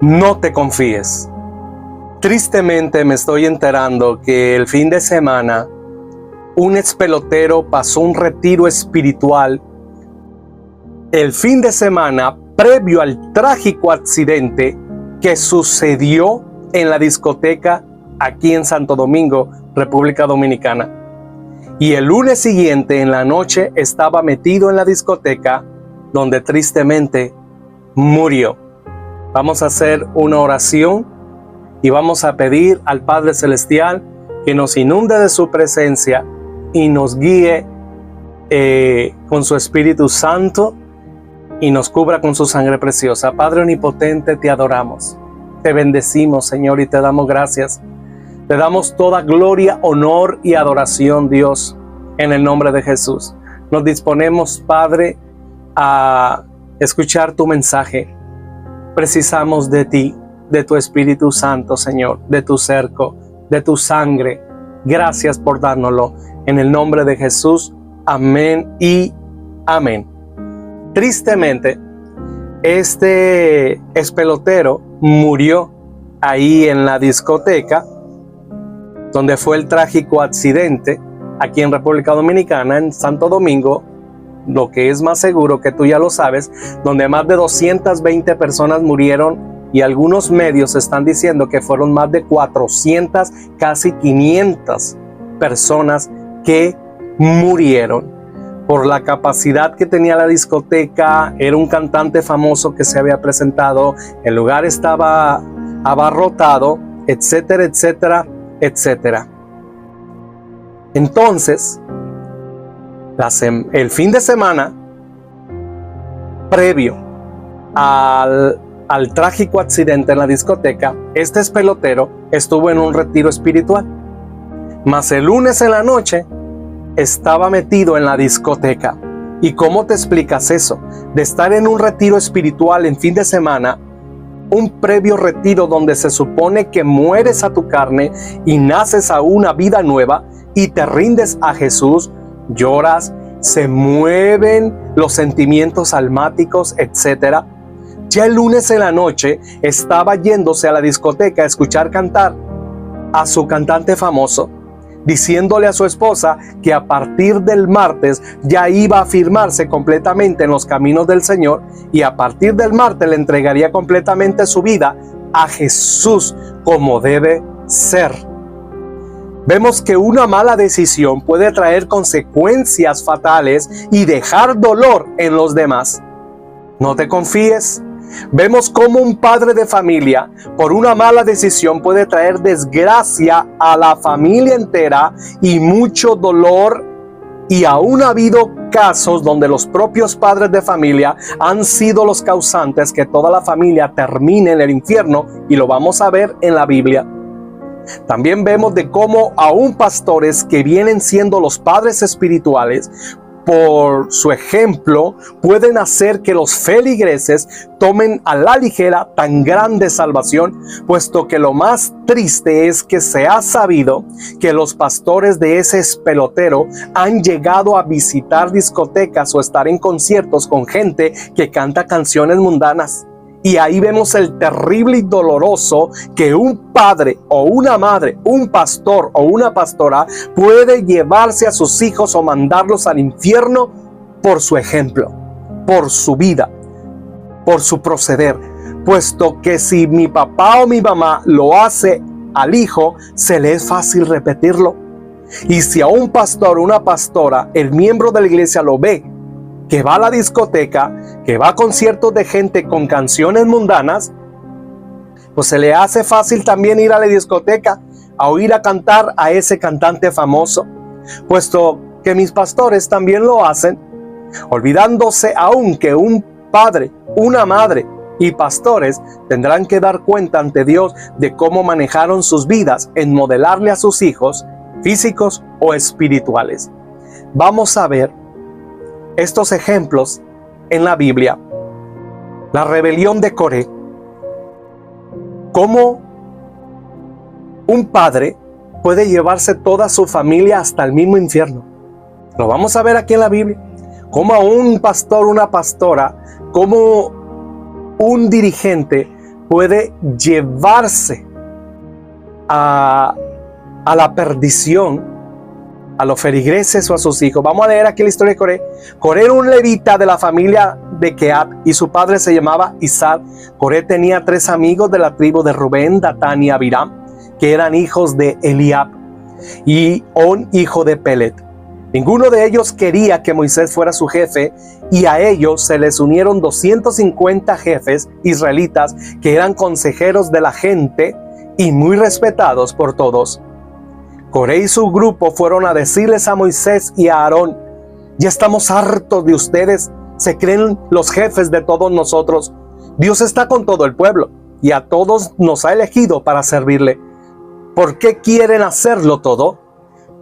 No te confíes. Tristemente me estoy enterando que el fin de semana un expelotero pasó un retiro espiritual el fin de semana previo al trágico accidente que sucedió en la discoteca aquí en Santo Domingo, República Dominicana. Y el lunes siguiente en la noche estaba metido en la discoteca donde tristemente murió. Vamos a hacer una oración y vamos a pedir al Padre Celestial que nos inunde de su presencia y nos guíe con su Espíritu Santo y nos cubra con su sangre preciosa. Padre omnipotente, te adoramos, te bendecimos, Señor, y te damos gracias. Te damos toda gloria, honor y adoración, Dios, en el nombre de Jesús. Nos disponemos, Padre, a escuchar tu mensaje. Precisamos de ti, de tu Espíritu Santo, Señor, de tu cerco, de tu sangre. Gracias por dárnoslo. En el nombre de Jesús, amén y amén. Tristemente, este expelotero murió ahí en la discoteca donde fue el trágico accidente aquí en República Dominicana, en Santo Domingo, lo que es más seguro que tú ya lo sabes, donde más de 220 personas murieron y algunos medios están diciendo que fueron más de 400, casi 500 personas que murieron por la capacidad que tenía la discoteca. Era un cantante famoso que se había presentado, el lugar estaba abarrotado, etcétera, etcétera, etcétera. Entonces, el fin de semana previo al trágico accidente en la discoteca, este expelotero estuvo en un retiro espiritual. Mas el lunes en la noche estaba metido en la discoteca. ¿Y cómo te explicas eso? De estar en un retiro espiritual en fin de semana, un previo retiro donde se supone que mueres a tu carne y naces a una vida nueva y te rindes a Jesús, lloras, se mueven los sentimientos almáticos, etc. Ya el lunes en la noche estaba yéndose a la discoteca a escuchar cantar a su cantante famoso, diciéndole a su esposa que a partir del martes ya iba a firmarse completamente en los caminos del Señor y a partir del martes le entregaría completamente su vida a Jesús como debe ser. Vemos que una mala decisión puede traer consecuencias fatales y dejar dolor en los demás. No te confíes. Vemos cómo un padre de familia, por una mala decisión, puede traer desgracia a la familia entera y mucho dolor. Y aún ha habido casos donde los propios padres de familia han sido los causantes que toda la familia termine en el infierno, y lo vamos a ver en la Biblia. También vemos de cómo aún pastores que vienen siendo los padres espirituales, por su ejemplo, pueden hacer que los feligreses tomen a la ligera tan grande salvación, puesto que lo más triste es que se ha sabido que los pastores de ese expelotero han llegado a visitar discotecas o estar en conciertos con gente que canta canciones mundanas. Y ahí vemos el terrible y doloroso que un padre o una madre, un pastor o una pastora puede llevarse a sus hijos o mandarlos al infierno por su ejemplo, por su vida, por su proceder. Puesto que si mi papá o mi mamá lo hace al hijo, se le es fácil repetirlo. Y si a un pastor o una pastora, el miembro de la iglesia, lo ve, que va a la discoteca, que va a conciertos de gente con canciones mundanas, pues se le hace fácil también ir a la discoteca a oír a cantar a ese cantante famoso, puesto que mis pastores también lo hacen, olvidándose aún que un padre, una madre y pastores tendrán que dar cuenta ante Dios de cómo manejaron sus vidas en modelarle a sus hijos físicos o espirituales. Vamos a ver estos ejemplos en la Biblia. La rebelión de Coré. Cómo un padre puede llevarse toda su familia hasta el mismo infierno. Lo vamos a ver aquí en la Biblia. Cómo a un pastor, una pastora, cómo un dirigente puede llevarse a la perdición a los feligreses o a sus hijos. Vamos a leer aquí la historia de Coré. Coré era un levita de la familia de Kehat y su padre se llamaba Izar. Coré tenía 3 amigos de la tribu de Rubén, Datán y Abiram, que eran hijos de Eliab, y On, hijo de Pelet. Ninguno de ellos quería que Moisés fuera su jefe, y a ellos se les unieron 250 jefes israelitas que eran consejeros de la gente y muy respetados por todos. Coré y su grupo fueron a decirles a Moisés y a Aarón: ya estamos hartos de ustedes, se creen los jefes de todos nosotros. Dios está con todo el pueblo y a todos nos ha elegido para servirle. ¿Por qué quieren hacerlo todo?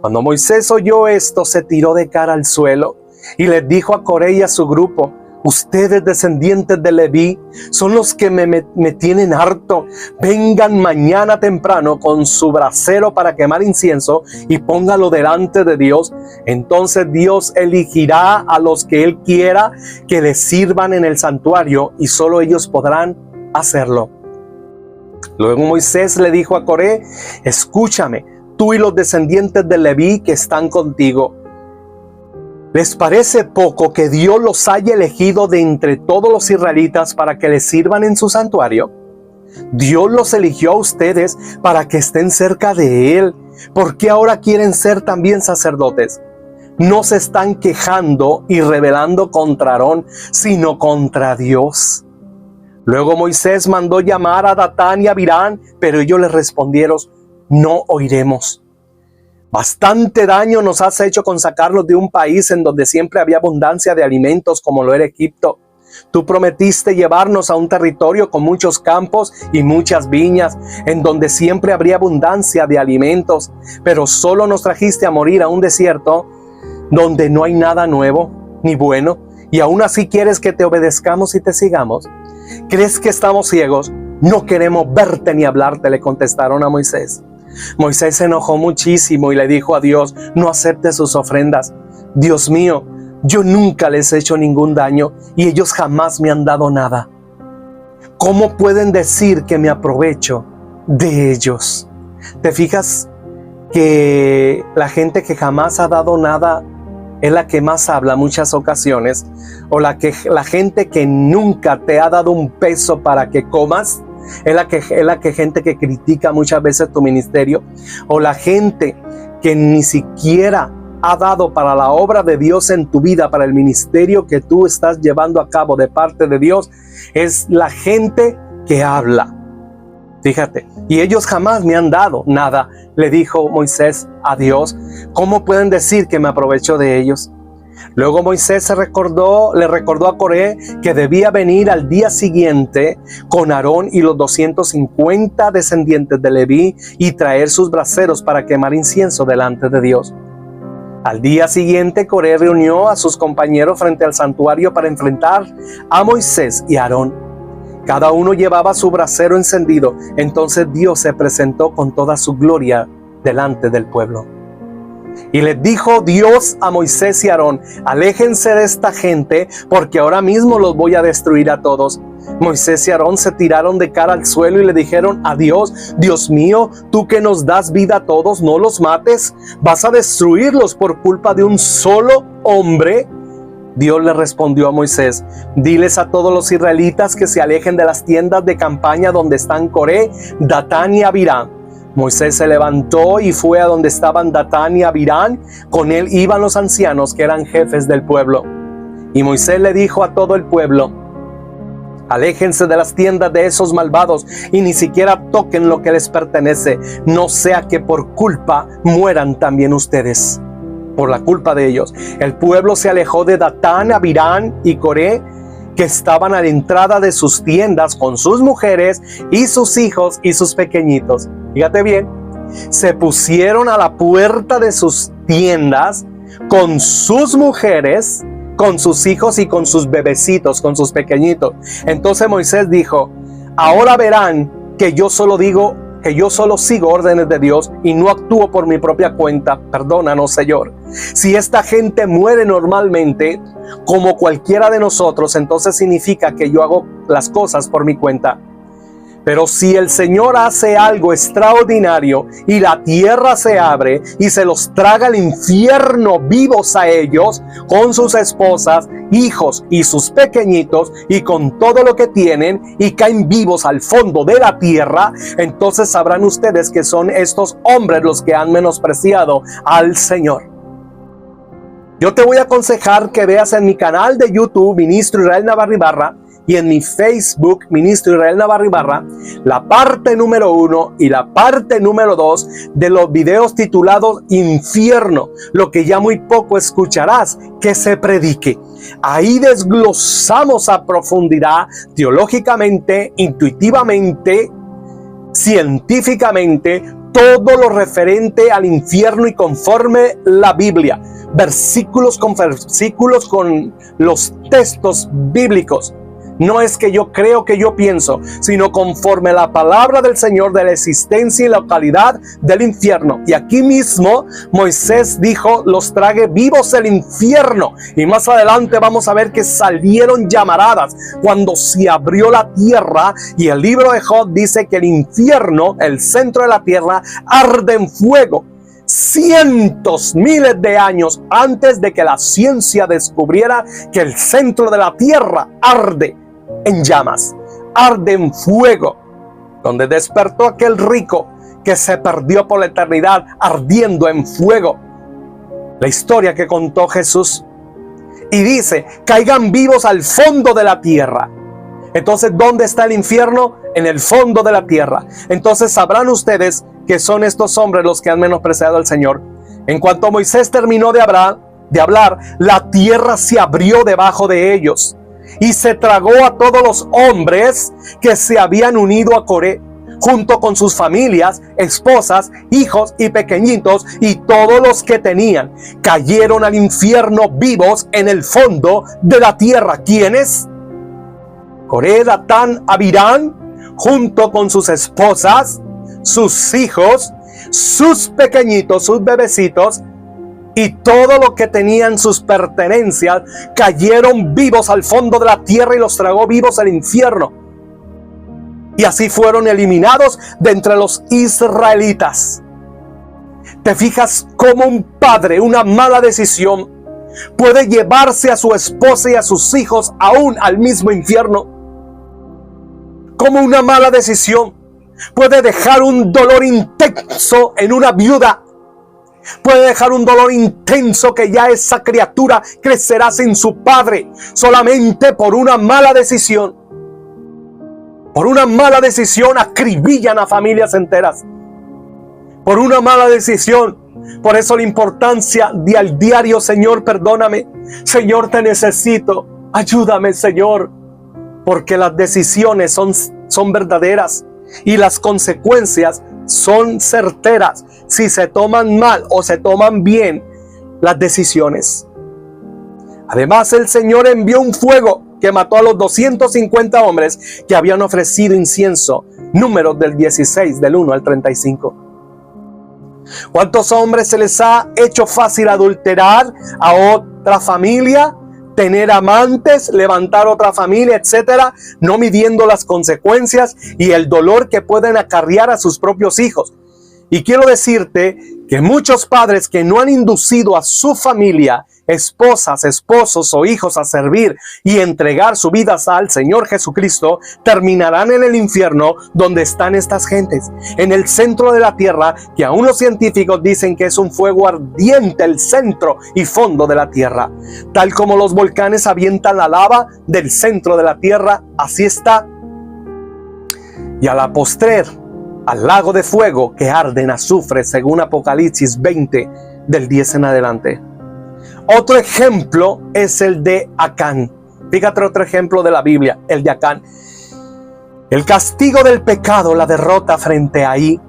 Cuando Moisés oyó esto, se tiró de cara al suelo y les dijo a Coré y a su grupo: ustedes, descendientes de Leví, son los que me tienen harto. Vengan mañana temprano con su brasero para quemar incienso y póngalo delante de Dios. Entonces Dios elegirá a los que Él quiera que le sirvan en el santuario y solo ellos podrán hacerlo. Luego Moisés le dijo a Coré: escúchame, tú y los descendientes de Leví que están contigo. ¿Les parece poco que Dios los haya elegido de entre todos los israelitas para que les sirvan en su santuario? Dios los eligió a ustedes para que estén cerca de Él. ¿Por qué ahora quieren ser también sacerdotes? No se están quejando y rebelando contra Aarón, sino contra Dios. Luego Moisés mandó llamar a Datán y a Abiram, pero ellos les respondieron: no oiremos. Bastante daño nos has hecho con sacarnos de un país en donde siempre había abundancia de alimentos como lo era Egipto. Tú prometiste llevarnos a un territorio con muchos campos y muchas viñas, en donde siempre habría abundancia de alimentos, pero solo nos trajiste a morir a un desierto donde no hay nada nuevo ni bueno, y aún así quieres que te obedezcamos y te sigamos. ¿Crees que estamos ciegos? No queremos verte ni hablarte, le contestaron a Moisés. Moisés se enojó muchísimo y le dijo a Dios: no aceptes sus ofrendas. Dios mío, yo nunca les he hecho ningún daño y ellos jamás me han dado nada. ¿Cómo pueden decir que me aprovecho de ellos? ¿Te fijas que la gente que jamás ha dado nada es la que más habla muchas ocasiones? O la gente que nunca te ha dado un peso para que comas, es la gente que critica muchas veces tu ministerio. O la gente que ni siquiera ha dado para la obra de Dios en tu vida, para el ministerio que tú estás llevando a cabo de parte de Dios, es la gente que habla. Fíjate, y ellos jamás me han dado nada, le dijo Moisés a Dios. ¿Cómo pueden decir que me aprovecho de ellos? Luego Moisés le recordó a Coré que debía venir al día siguiente con Aarón y los 250 descendientes de Leví y traer sus braseros para quemar incienso delante de Dios. Al día siguiente Coré reunió a sus compañeros frente al santuario para enfrentar a Moisés y Aarón. Cada uno llevaba su brasero encendido. Entonces Dios se presentó con toda su gloria delante del pueblo. Y les dijo Dios a Moisés y Aarón: aléjense de esta gente, porque ahora mismo los voy a destruir a todos. Moisés y Aarón se tiraron de cara al suelo y le dijeron a Dios: Dios mío, tú que nos das vida a todos, no los mates. ¿Vas a destruirlos por culpa de un solo hombre? Dios le respondió a Moisés: diles a todos los israelitas que se alejen de las tiendas de campaña donde están Coré, Datán y Abiram. Moisés se levantó y fue a donde estaban Datán y Abiram. Con él iban los ancianos que eran jefes del pueblo. Y Moisés le dijo a todo el pueblo: aléjense de las tiendas de esos malvados y ni siquiera toquen lo que les pertenece, no sea que por culpa mueran también ustedes. Por la culpa de ellos. El pueblo se alejó de Datán, Abiram y Coré, que estaban a la entrada de sus tiendas con sus mujeres y sus hijos y sus pequeñitos. Fíjate bien, se pusieron a la puerta de sus tiendas con sus mujeres, con sus hijos y con sus bebecitos, con sus pequeñitos. Entonces Moisés dijo: ahora verán que yo solo sigo órdenes de Dios y no actúo por mi propia cuenta. Perdónanos, Señor. Si esta gente muere normalmente, como cualquiera de nosotros, entonces significa que yo hago las cosas por mi cuenta. Pero si el Señor hace algo extraordinario y la tierra se abre y se los traga el infierno vivos a ellos, con sus esposas, hijos y sus pequeñitos y con todo lo que tienen, y caen vivos al fondo de la tierra, entonces sabrán ustedes que son estos hombres los que han menospreciado al Señor. Yo te voy a aconsejar que veas en mi canal de YouTube, Ministro Israel Navarro Ibarra, y en mi Facebook, Ministro Israel Navarro Ibarra, la parte número 1 y la parte número 2 de los videos titulados Infierno, lo que ya muy poco escucharás que se predique. Ahí desglosamos a profundidad, teológicamente, intuitivamente, científicamente, todo lo referente al infierno y conforme la Biblia, versículos con versículos, con los textos bíblicos. No es que yo creo, que yo pienso, sino conforme la palabra del Señor de la existencia y la localidad del infierno. Y aquí mismo Moisés dijo, los trague vivos el infierno. Y más adelante vamos a ver que salieron llamaradas cuando se abrió la tierra. Y el libro de Job dice que el infierno, el centro de la tierra, arde en fuego. Cientos, miles de años antes de que la ciencia descubriera que el centro de la tierra arde en llamas, arde en fuego, donde despertó aquel rico que se perdió por la eternidad ardiendo en fuego. La historia que contó Jesús. Y dice, caigan vivos al fondo de la tierra. Entonces, ¿dónde está el infierno? En el fondo de la tierra. Entonces sabrán ustedes que son estos hombres los que han menospreciado al Señor. En cuanto Moisés terminó de hablar, la tierra se abrió debajo de ellos y se tragó a todos los hombres que se habían unido a Coré, junto con sus familias, esposas, hijos y pequeñitos, y todos los que tenían. Cayeron al infierno vivos en el fondo de la tierra. ¿Quiénes? Coré, Datán, Abirán, junto con sus esposas, sus hijos, sus pequeñitos, sus bebecitos, y todo lo que tenían sus pertenencias, cayeron vivos al fondo de la tierra y los tragó vivos el infierno. Y así fueron eliminados de entre los israelitas. ¿Te fijas cómo un padre, una mala decisión, puede llevarse a su esposa y a sus hijos aún al mismo infierno? Cómo una mala decisión puede dejar un dolor intenso en una viuda. Puede dejar un dolor intenso que ya esa criatura crecerá sin su padre, solamente por una mala decisión. Por una mala decisión acribillan a familias enteras. Por una mala decisión. Por eso la importancia de al diario, Señor, perdóname. Señor, te necesito. Ayúdame, Señor. Porque las decisiones son verdaderas y las consecuencias son certeras si se toman mal o se toman bien las decisiones. Además, el Señor envió un fuego que mató a los 250 hombres que habían ofrecido incienso. Números del 16, del 1 al 35. ¿Cuántos hombres se les ha hecho fácil adulterar a otra familia, tener amantes, levantar otra familia, etcétera, no midiendo las consecuencias y el dolor que pueden acarrear a sus propios hijos? Y quiero decirte que muchos padres que no han inducido a su familia, esposas, esposos o hijos a servir y entregar su vida al Señor Jesucristo, terminarán en el infierno donde están estas gentes, en el centro de la tierra, que aún los científicos dicen que es un fuego ardiente, el centro y fondo de la tierra. Tal como los volcanes avientan la lava del centro de la tierra, así está. Y a la postrer, al lago de fuego que arde en azufre, según Apocalipsis 20, del 10 en adelante. Otro ejemplo es el de Acán. Fíjate, otro ejemplo de la Biblia, el de Acán. El castigo del pecado, la derrota frente a ahí.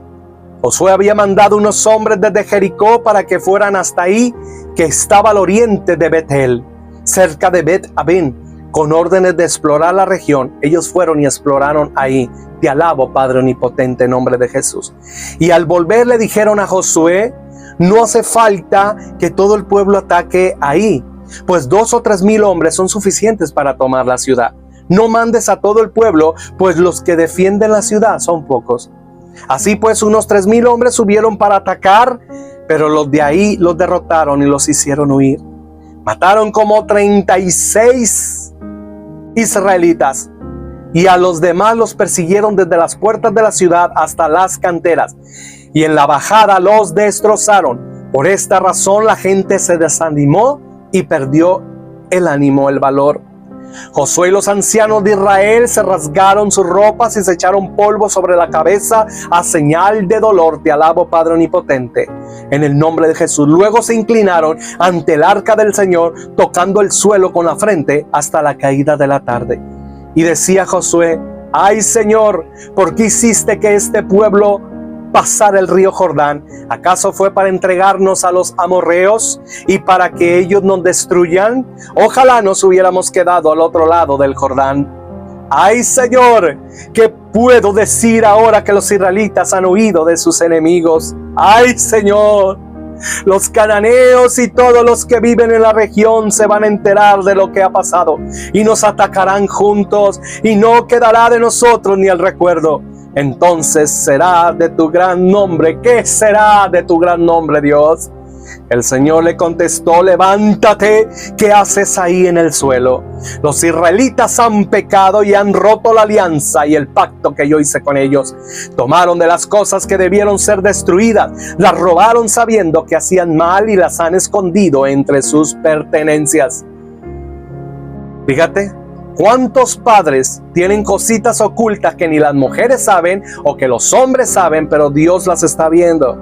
Josué había mandado unos hombres desde Jericó para que fueran hasta ahí, que estaba al oriente de Betel, cerca de Bet-Aben, con órdenes de explorar la región. Ellos fueron y exploraron ahí. Te alabo, Padre omnipotente, en nombre de Jesús. Y al volver le dijeron a Josué, no hace falta que todo el pueblo ataque ahí, pues 2 o 3 mil hombres son suficientes para tomar la ciudad. no mandes a todo el pueblo, pues los que defienden la ciudad son pocos. Así pues, unos 3,000 hombres subieron para atacar, pero los de ahí los derrotaron y los hicieron huir. Mataron como 36 israelitas, y a los demás los persiguieron desde las puertas de la ciudad hasta las canteras, y en la bajada los destrozaron. Por esta razón la gente se desanimó y perdió el ánimo, el valor. Josué y los ancianos de Israel se rasgaron sus ropas y se echaron polvo sobre la cabeza a señal de dolor. Te alabo, Padre omnipotente, en el nombre de Jesús. Luego se inclinaron ante el arca del Señor, tocando el suelo con la frente hasta la caída de la tarde. Y decía Josué: ay, Señor, ¿por qué hiciste que este pueblo pasara el río Jordán? ¿Acaso fue para entregarnos a los amorreos y para que ellos nos destruyan? Ojalá nos hubiéramos quedado al otro lado del Jordán. Ay, Señor, ¿qué puedo decir ahora que los israelitas han huido de sus enemigos? Ay, Señor, los cananeos y todos los que viven en la región se van a enterar de lo que ha pasado y nos atacarán juntos, y no quedará de nosotros ni el recuerdo. Entonces será de tu gran nombre. ¿Qué será de tu gran nombre, Dios? El Señor le contestó: levántate, ¿qué haces ahí en el suelo? Los israelitas han pecado y han roto la alianza y el pacto que yo hice con ellos. Tomaron de las cosas que debieron ser destruidas, las robaron sabiendo que hacían mal y las han escondido entre sus pertenencias. Fíjate, ¿cuántos padres tienen cositas ocultas que ni las mujeres saben o que los hombres saben, pero Dios las está viendo?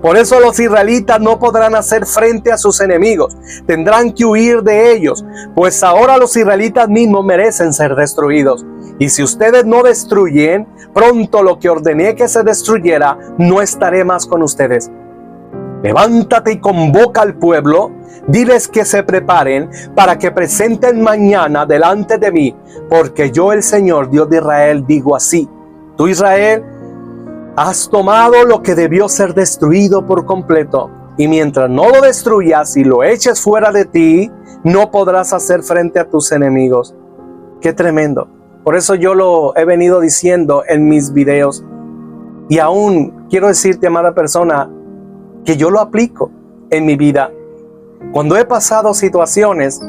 Por eso los israelitas no podrán hacer frente a sus enemigos, tendrán que huir de ellos, pues ahora los israelitas mismos merecen ser destruidos. Y si ustedes no destruyen, pronto lo que ordené que se destruyera, no estaré más con ustedes. Levántate y convoca al pueblo, diles que se preparen para que presenten mañana delante de mí, porque yo, el Señor Dios de Israel, digo así: tú, Israel, has tomado lo que debió ser destruido por completo, y mientras no lo destruyas y lo eches fuera de ti, no podrás hacer frente a tus enemigos. Qué tremendo. Por eso yo lo he venido diciendo en mis videos, y aún quiero decirte, amada persona, que yo lo aplico en mi vida. Cuando he pasado situaciones,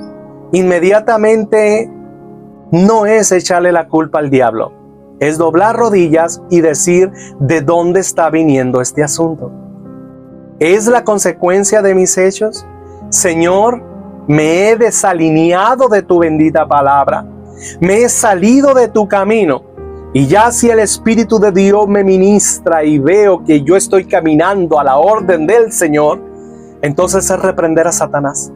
inmediatamente no es echarle la culpa al diablo. Es doblar rodillas y decir: ¿de dónde está viniendo este asunto? ¿Es la consecuencia de mis hechos? Señor, me he desalineado de tu bendita palabra. Me he salido de tu camino. Y ya si el Espíritu de Dios me ministra y veo que yo estoy caminando a la orden del Señor, entonces es reprender a Satanás,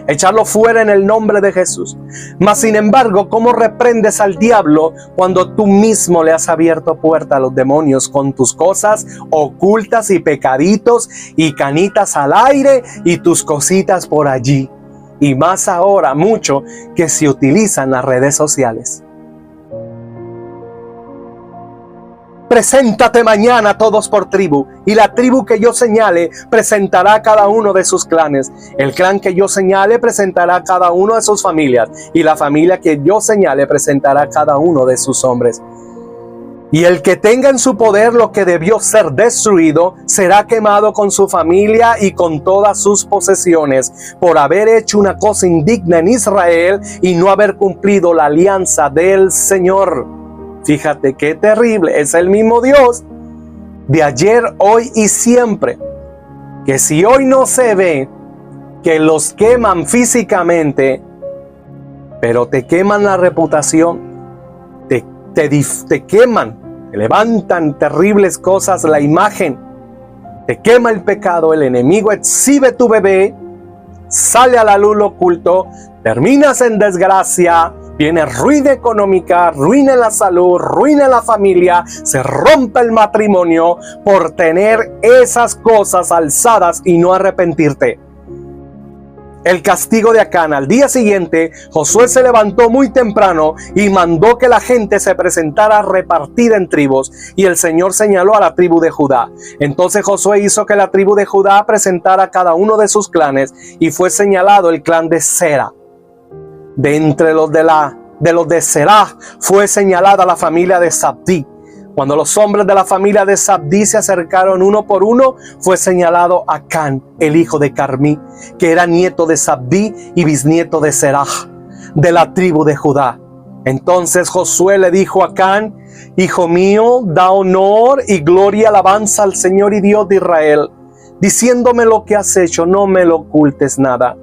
echarlo fuera en el nombre de Jesús. Mas sin embargo, ¿cómo reprendes al diablo cuando tú mismo le has abierto puerta a los demonios con tus cosas ocultas y pecaditos y canitas al aire y tus cositas por allí? Y más ahora mucho que se utilizan las redes sociales. Preséntate mañana todos por tribu, y la tribu que yo señale presentará a cada uno de sus clanes. El clan que yo señale presentará a cada uno de sus familias, y la familia que yo señale presentará a cada uno de sus hombres. Y el que tenga en su poder lo que debió ser destruido, será quemado con su familia y con todas sus posesiones, por haber hecho una cosa indigna en Israel y no haber cumplido la alianza del Señor. Fíjate qué terrible, es el mismo Dios de ayer, hoy y siempre, que si hoy no se ve que los queman físicamente, pero te queman la reputación, te queman, te levantan terribles cosas, la imagen, te quema el pecado, el enemigo exhibe tu bebé, sale a la luz lo oculto, terminas en desgracia. Viene ruina económica, ruina en la salud, ruina en la familia, se rompe el matrimonio por tener esas cosas alzadas y no arrepentirte. El castigo de Acán. Al día siguiente, Josué se levantó muy temprano y mandó que la gente se presentara repartida en tribus, y el Señor señaló a la tribu de Judá. Entonces Josué hizo que la tribu de Judá presentara a cada uno de sus clanes, y fue señalado el clan de Sera de entre los de de los de Serah fue señalada la familia de Zabdi. Cuando los hombres de la familia de Zabdi se acercaron uno por uno, fue señalado Acán, el hijo de Carmí, que era nieto de Zabdi y bisnieto de Serah, de la tribu de Judá. Entonces Josué le dijo a Acán: hijo mío, da honor y gloria y alabanza al Señor y Dios de Israel, diciéndome lo que has hecho, no me lo ocultes nada.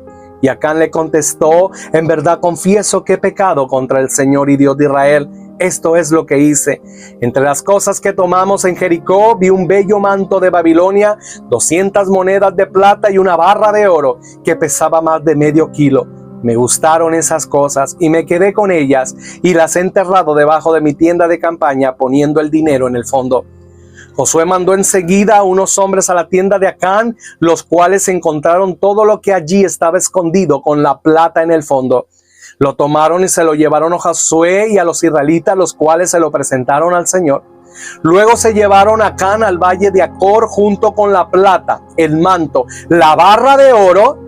Y Acán le contestó: en verdad confieso que he pecado contra el Señor y Dios de Israel. Esto es lo que hice. Entre las cosas que tomamos en Jericó, vi un bello manto de Babilonia, 200 monedas de plata y una barra de oro que pesaba más de medio kilo. Me gustaron esas cosas y me quedé con ellas y las he enterrado debajo de mi tienda de campaña, poniendo el dinero en el fondo. Josué mandó enseguida a unos hombres a la tienda de Acán, los cuales encontraron todo lo que allí estaba escondido con la plata en el fondo. Lo tomaron y se lo llevaron a Josué y a los israelitas, los cuales se lo presentaron al Señor. Luego se llevaron a Acán al valle de Acor junto con la plata, el manto, la barra de oro,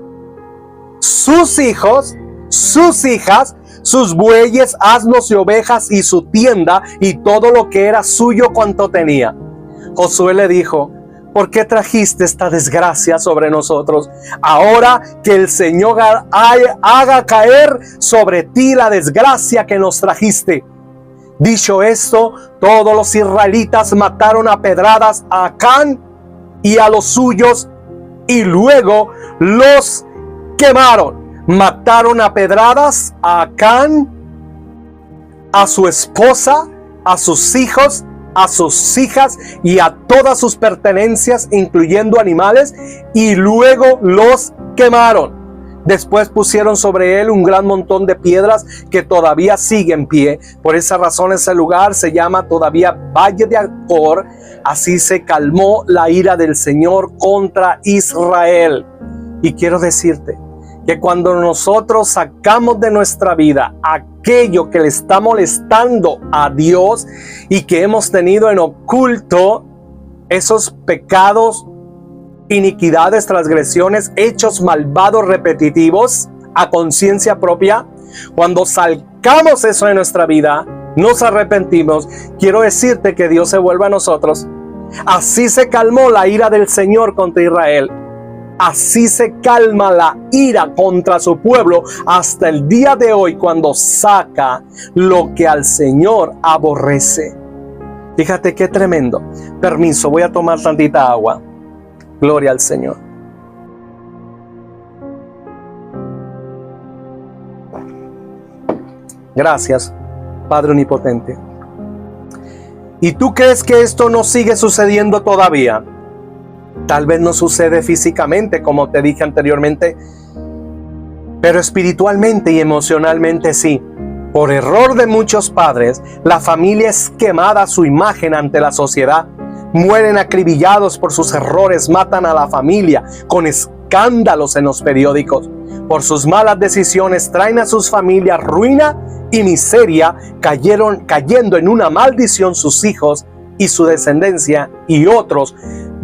sus hijos, sus hijas, sus bueyes, asnos y ovejas y su tienda y todo lo que era suyo cuanto tenía. Josué le dijo: ¿por qué trajiste esta desgracia sobre nosotros? Ahora que el Señor haga caer sobre ti la desgracia que nos trajiste. Dicho esto, todos los israelitas mataron a pedradas a Acán y a los suyos y luego los quemaron. Mataron a pedradas a Acán, a su esposa, a sus hijos, a sus hijas y a todas sus pertenencias, incluyendo animales, y luego los quemaron. Después pusieron sobre él un gran montón de piedras que todavía sigue en pie. Por esa razón ese lugar se llama todavía Valle de Acor. Así se calmó la ira del Señor contra Israel. Y quiero decirte que cuando nosotros sacamos de nuestra vida aquello que le está molestando a Dios y que hemos tenido en oculto, esos pecados, iniquidades, transgresiones, hechos malvados repetitivos a conciencia propia, cuando sacamos eso de nuestra vida, nos arrepentimos, quiero decirte que Dios se vuelve a nosotros. Así se calmó la ira del Señor contra Israel. Así se calma la ira contra su pueblo hasta el día de hoy, cuando saca lo que al Señor aborrece. Fíjate qué tremendo. Permiso, voy a tomar tantita agua. Gloria al Señor. Gracias, Padre Omnipotente. ¿Y tú crees que esto no sigue sucediendo todavía? Tal vez no sucede físicamente, como te dije anteriormente, pero espiritualmente y emocionalmente sí. Por error de muchos padres, la familia es quemada a su imagen ante la sociedad. Mueren acribillados por sus errores, matan a la familia con escándalos en los periódicos. Por sus malas decisiones traen a sus familias ruina y miseria, cayendo en una maldición sus hijos y su descendencia, y otros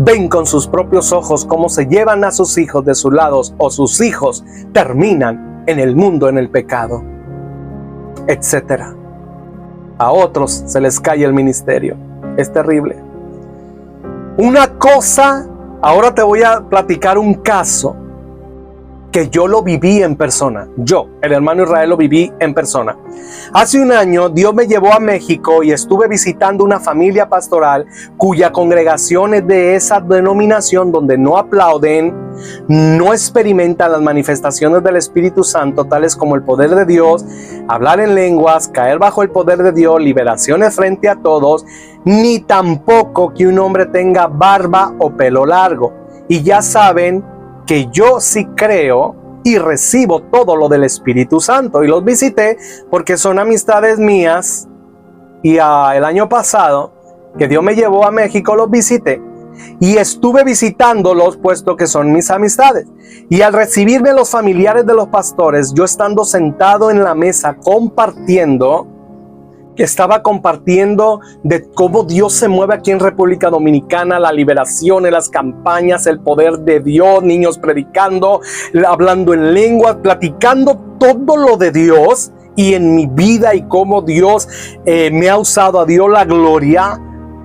ven con sus propios ojos cómo se llevan a sus hijos de sus lados, o sus hijos terminan en el mundo, en el pecado, etcétera. A otros se les cae el ministerio. Es terrible. Una cosa, ahora te voy a platicar un caso que yo lo viví en persona. Yo, el hermano Israel, lo viví en persona. Hace un año Dios me llevó a México y estuve visitando una familia pastoral cuya congregación es de esa denominación donde no aplauden, no experimentan las manifestaciones del Espíritu Santo, tales como el poder de Dios, hablar en lenguas, caer bajo el poder de Dios, liberaciones frente a todos, ni tampoco que un hombre tenga barba o pelo largo. Y ya saben que yo sí creo y recibo todo lo del Espíritu Santo, y los visité porque son amistades mías, y el año pasado que Dios me llevó a México los visité y estuve visitándolos puesto que son mis amistades. Y al recibirme los familiares de los pastores, yo estando sentado en la mesa estaba compartiendo de cómo Dios se mueve aquí en República Dominicana, la liberación, en las campañas, el poder de Dios, niños predicando, hablando en lenguas, platicando todo lo de Dios. y en mi vida y cómo Dios me ha usado, a Dios la gloria,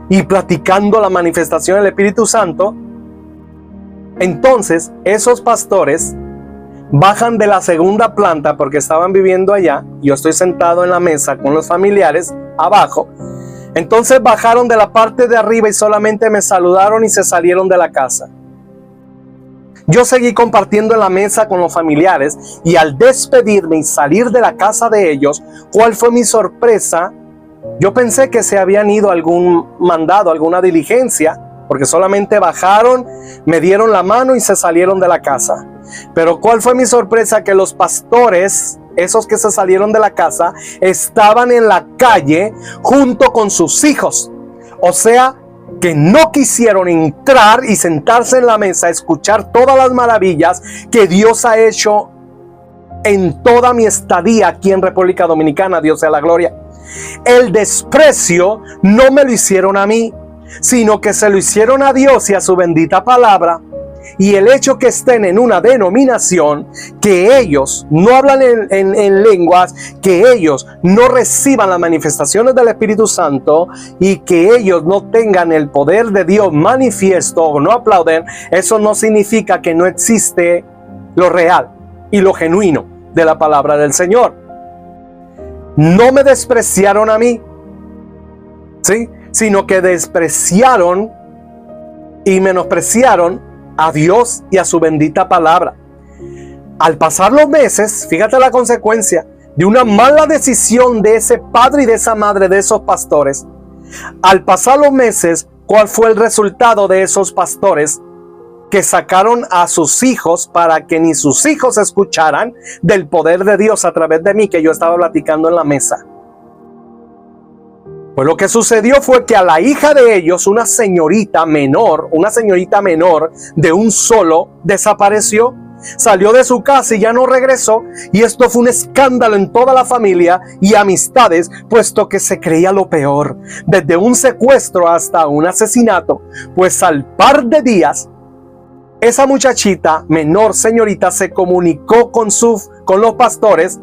y platicando la manifestación del Espíritu Santo, entonces esos pastores bajan de la segunda planta porque estaban viviendo allá. Yo estoy sentado en la mesa con los familiares abajo. Entonces bajaron de la parte de arriba y solamente me saludaron y se salieron de la casa. Yo seguí compartiendo en la mesa con los familiares y al despedirme y salir de la casa de ellos, ¿cuál fue mi sorpresa? Yo pensé que se habían ido a algún mandado, alguna diligencia, porque solamente bajaron, me dieron la mano y se salieron de la casa. Pero ¿cuál fue mi sorpresa? Que los pastores, esos que se salieron de la casa, estaban en la calle junto con sus hijos. O sea, que no quisieron entrar y sentarse en la mesa a escuchar todas las maravillas que Dios ha hecho en toda mi estadía aquí en República Dominicana. Dios sea la gloria. El desprecio no me lo hicieron a mí, sino que se lo hicieron a Dios y a su bendita palabra. Y el hecho que estén en una denominación, que ellos no hablan en lenguas, que ellos no reciban las manifestaciones del Espíritu Santo y que ellos no tengan el poder de Dios manifiesto o no aplauden, eso no significa que no existe lo real y lo genuino de la palabra del Señor. No me despreciaron a mí, ¿sí?, sino que despreciaron y menospreciaron a Dios y a su bendita palabra. Al pasar los meses, fíjate la consecuencia de una mala decisión de ese padre y de esa madre, de esos pastores. Al pasar los meses, ¿cuál fue el resultado de esos pastores? Que sacaron a sus hijos para que ni sus hijos escucharan del poder de Dios a través de mí, que yo estaba platicando en la mesa. Pues lo que sucedió fue que a la hija de ellos, una señorita menor de un solo, desapareció, salió de su casa y ya no regresó. Y esto fue un escándalo en toda la familia y amistades, puesto que se creía lo peor, desde un secuestro hasta un asesinato. Pues al par de días, esa muchachita menor, señorita, se comunicó con los pastores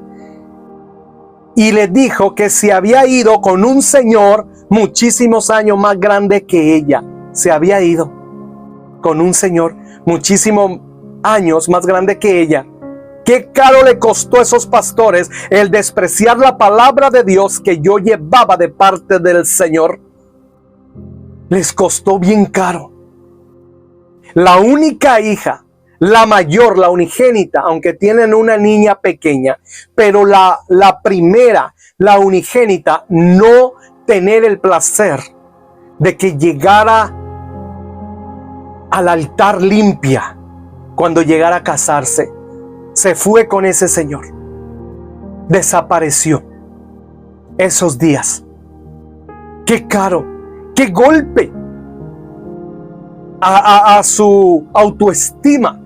y les dijo que se había ido con un señor muchísimos años más grande que ella. Se había ido con un señor muchísimos años más grande que ella. Qué caro le costó a esos pastores el despreciar la palabra de Dios que yo llevaba de parte del Señor. Les costó bien caro. La única hija, la mayor, la unigénita, aunque tienen una niña pequeña, pero la primera, la unigénita, no tener el placer de que llegara al altar limpia cuando llegara a casarse, se fue con ese señor. Desapareció esos días. Qué caro, qué golpe a su autoestima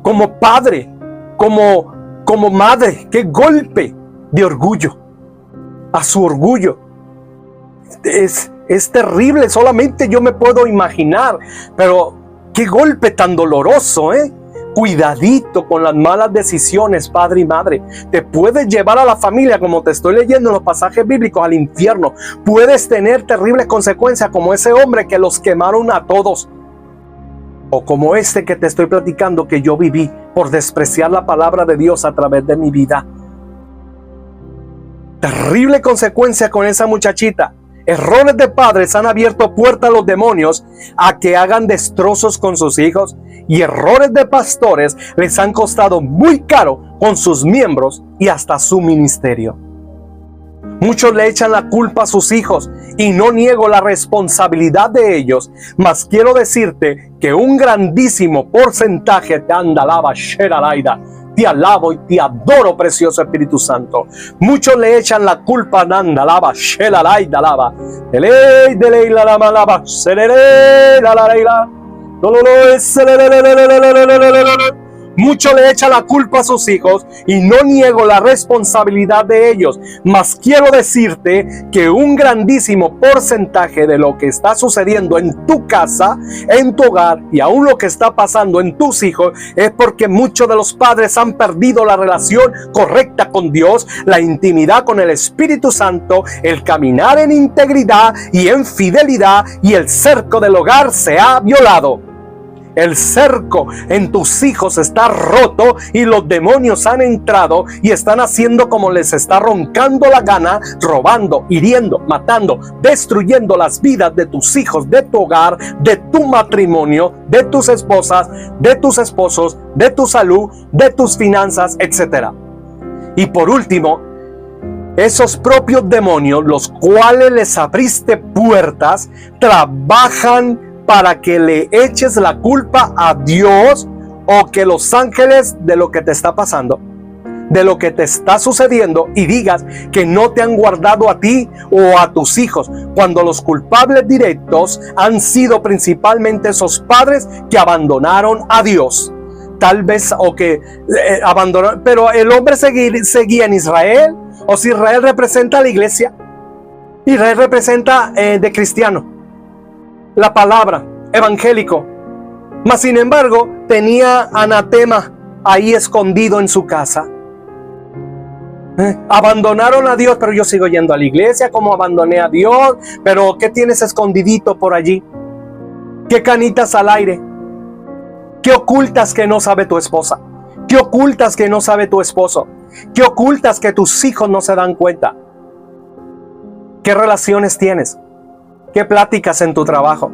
como padre, como madre. Qué golpe de orgullo, a su orgullo. Es terrible, solamente yo me puedo imaginar, pero qué golpe tan doloroso, ¿eh? Cuidadito con las malas decisiones, padre y madre. Te puedes llevar a la familia, como te estoy leyendo en los pasajes bíblicos, al infierno. Puedes tener terribles consecuencias como ese hombre que los quemaron a todos. O como este que te estoy platicando que yo viví por despreciar la palabra de Dios a través de mi vida. Terrible consecuencia con esa muchachita. Errores de padres han abierto puerta a los demonios a que hagan destrozos con sus hijos, y errores de pastores les han costado muy caro con sus miembros y hasta su ministerio. Muchos le echan la culpa a sus hijos y no niego la responsabilidad de ellos, mas quiero decirte que un grandísimo porcentaje te andalaba sheralaida. Te alabo y te adoro, precioso Espíritu Santo. Muchos le echan la culpa a Nandalaba, Shelalai, Dalaba. Delei, delei, la lama, lava, serere, la la la. Mucho le echa la culpa a sus hijos y no niego la responsabilidad de ellos, mas quiero decirte que un grandísimo porcentaje de lo que está sucediendo en tu casa, en tu hogar y aún lo que está pasando en tus hijos es porque muchos de los padres han perdido la relación correcta con Dios, la intimidad con el Espíritu Santo, el caminar en integridad y en fidelidad, y el cerco del hogar se ha violado. El cerco en tus hijos está roto y los demonios han entrado y están haciendo como les está roncando la gana, robando, hiriendo, matando, destruyendo las vidas de tus hijos, de tu hogar, de tu matrimonio, de tus esposas, de tus esposos, de tu salud, de tus finanzas, etc. Y por último, esos propios demonios, los cuales les abriste puertas, trabajan para que le eches la culpa a Dios o que los ángeles de lo que te está pasando, de lo que te está sucediendo, y digas que no te han guardado a ti o a tus hijos, cuando los culpables directos han sido principalmente esos padres que abandonaron a Dios. Tal vez, o que abandonaron, pero el hombre seguía en Israel, o si Israel representa a la iglesia, Israel representa de cristiano, la palabra, evangélico, mas sin embargo tenía anatema ahí escondido en su casa. Abandonaron a Dios, pero yo sigo yendo a la iglesia como abandoné a Dios. Pero ¿qué tienes escondidito por allí? ¿Qué canitas al aire? ¿Qué ocultas que no sabe tu esposa? ¿Qué ocultas que no sabe tu esposo? ¿Qué ocultas que tus hijos no se dan cuenta? ¿Qué relaciones tienes? ¿Qué pláticas en tu trabajo?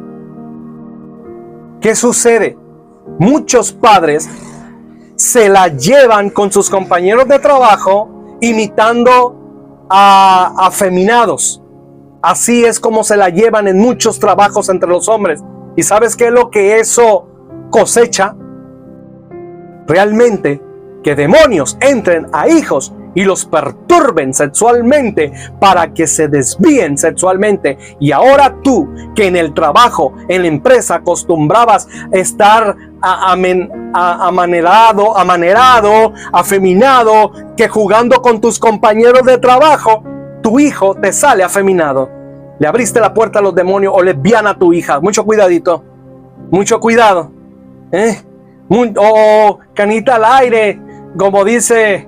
¿Qué sucede? Muchos padres se la llevan con sus compañeros de trabajo imitando a afeminados. Así es como se la llevan en muchos trabajos entre los hombres. ¿Y sabes qué es lo que eso cosecha? Realmente que demonios entren a hijos y los perturben sexualmente para que se desvíen sexualmente. Y ahora tú, que en el trabajo, en la empresa acostumbrabas estar amanerado, afeminado, que jugando con tus compañeros de trabajo, tu hijo te sale afeminado. Le abriste la puerta a los demonios, o lesbiana a tu hija. Mucho cuidadito, mucho cuidado, canita al aire, como dice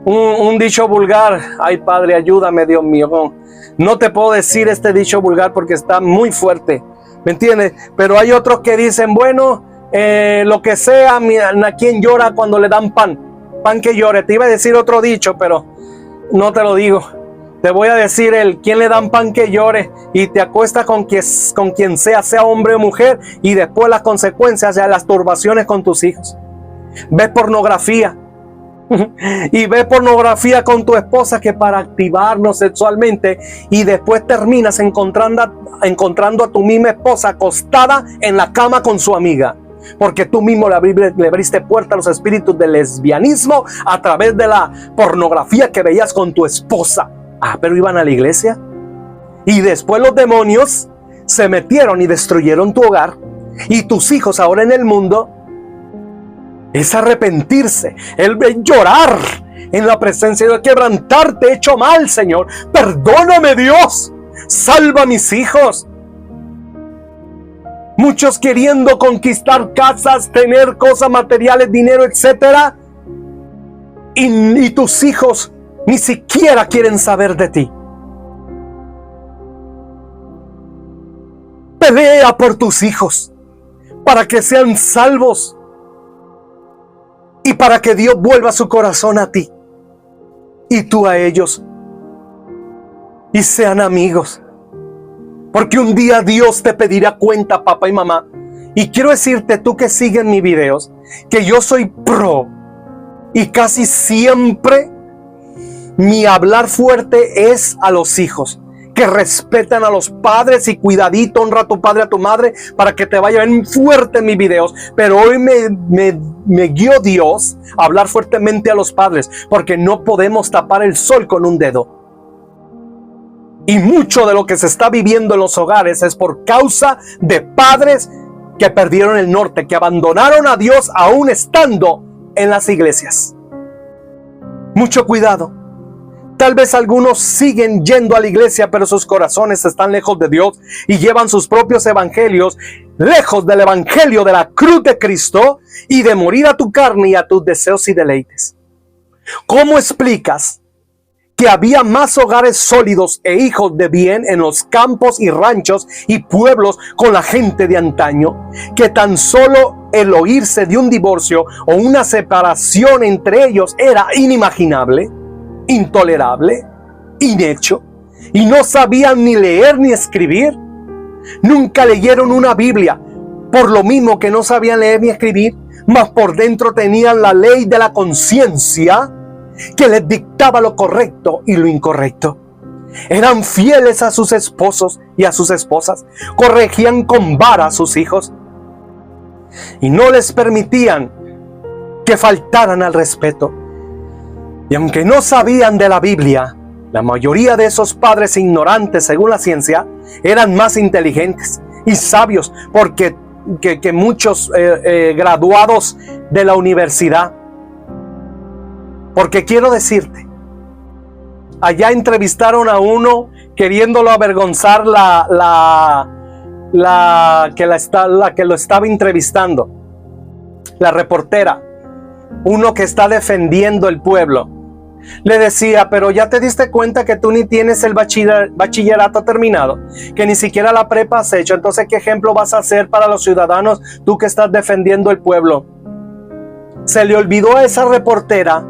un dicho vulgar. Ay, Padre, ayúdame, Dios mío. No te puedo decir este dicho vulgar porque está muy fuerte, ¿me entiendes? Pero hay otros que dicen, bueno, lo que sea, a quien llora cuando le dan pan que llore. Te iba a decir otro dicho, pero no te lo digo. Te voy a decir quien le dan pan que llore, y te acuestas con quien sea hombre o mujer, y después las consecuencias, ya las turbaciones con tus hijos. Ves pornografía. Y ves pornografía con tu esposa, que para activarnos sexualmente, y después terminas encontrando a tu misma esposa acostada en la cama con su amiga, porque tú mismo le abriste puerta a los espíritus del lesbianismo a través de la pornografía que veías con tu esposa. Pero iban a la iglesia, y después los demonios se metieron y destruyeron tu hogar y tus hijos ahora en el mundo. Es arrepentirse, el llorar en la presencia de Dios, quebrantarte, he hecho mal, Señor, perdóname, Dios, salva a mis hijos. Muchos queriendo conquistar casas, tener cosas materiales, dinero, etcétera, y tus hijos ni siquiera quieren saber de ti. Pelea por tus hijos para que sean salvos y para que Dios vuelva su corazón a ti y tú a ellos, y sean amigos, porque un día Dios te pedirá cuenta, papá y mamá. Y quiero decirte, tú que sigues mis videos, que yo soy pro, y casi siempre mi hablar fuerte es a los hijos, que respetan a los padres, y cuidadito, honra a tu padre, a tu madre, para que te vaya bien fuerte en mis videos. Pero hoy me guió Dios a hablar fuertemente a los padres, porque no podemos tapar el sol con un dedo. Y mucho de lo que se está viviendo en los hogares es por causa de padres que perdieron el norte, que abandonaron a Dios aún estando en las iglesias. Mucho cuidado. Tal vez algunos siguen yendo a la iglesia, pero sus corazones están lejos de Dios y llevan sus propios evangelios lejos del evangelio de la cruz de Cristo y de morir a tu carne y a tus deseos y deleites. ¿Cómo explicas que había más hogares sólidos e hijos de bien en los campos y ranchos y pueblos con la gente de antaño, que tan solo el oírse de un divorcio o una separación entre ellos era inimaginable, intolerable, inhecho, y no sabían ni leer ni escribir? Nunca leyeron una Biblia, por lo mismo que no sabían leer ni escribir, mas por dentro tenían la ley de la conciencia que les dictaba lo correcto y lo incorrecto. Eran fieles a sus esposos y a sus esposas, corregían con vara a sus hijos y no les permitían que faltaran al respeto. Y aunque no sabían de la Biblia, la mayoría de esos padres ignorantes, según la ciencia, eran más inteligentes y sabios porque muchos graduados de la universidad. Porque quiero decirte, allá entrevistaron a uno queriéndolo avergonzar la que lo estaba entrevistando, la reportera, uno que está defendiendo el pueblo. Le decía, pero ya te diste cuenta que tú ni tienes el bachillerato terminado, que ni siquiera la prepa has hecho. Entonces, ¿qué ejemplo vas a hacer para los ciudadanos tú que estás defendiendo el pueblo? Se le olvidó a esa reportera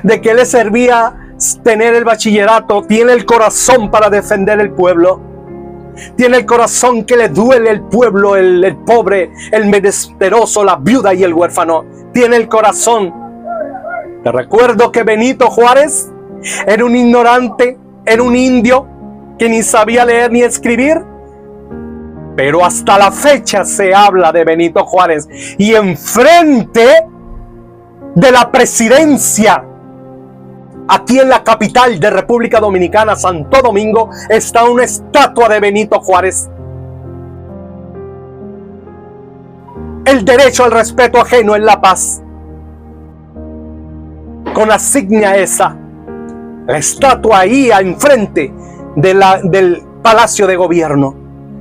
de qué le servía tener el bachillerato. Tiene el corazón para defender el pueblo. Tiene el corazón que le duele el pueblo, el pobre, el menesteroso, la viuda y el huérfano. Tiene el corazón. Te recuerdo que Benito Juárez era un ignorante, era un indio que ni sabía leer ni escribir. Pero hasta la fecha se habla de Benito Juárez. Y enfrente de la presidencia, aquí en la capital de República Dominicana, Santo Domingo, está una estatua de Benito Juárez. El derecho al respeto ajeno es la paz. Con la signia esa, la estatua ahí enfrente del Palacio de Gobierno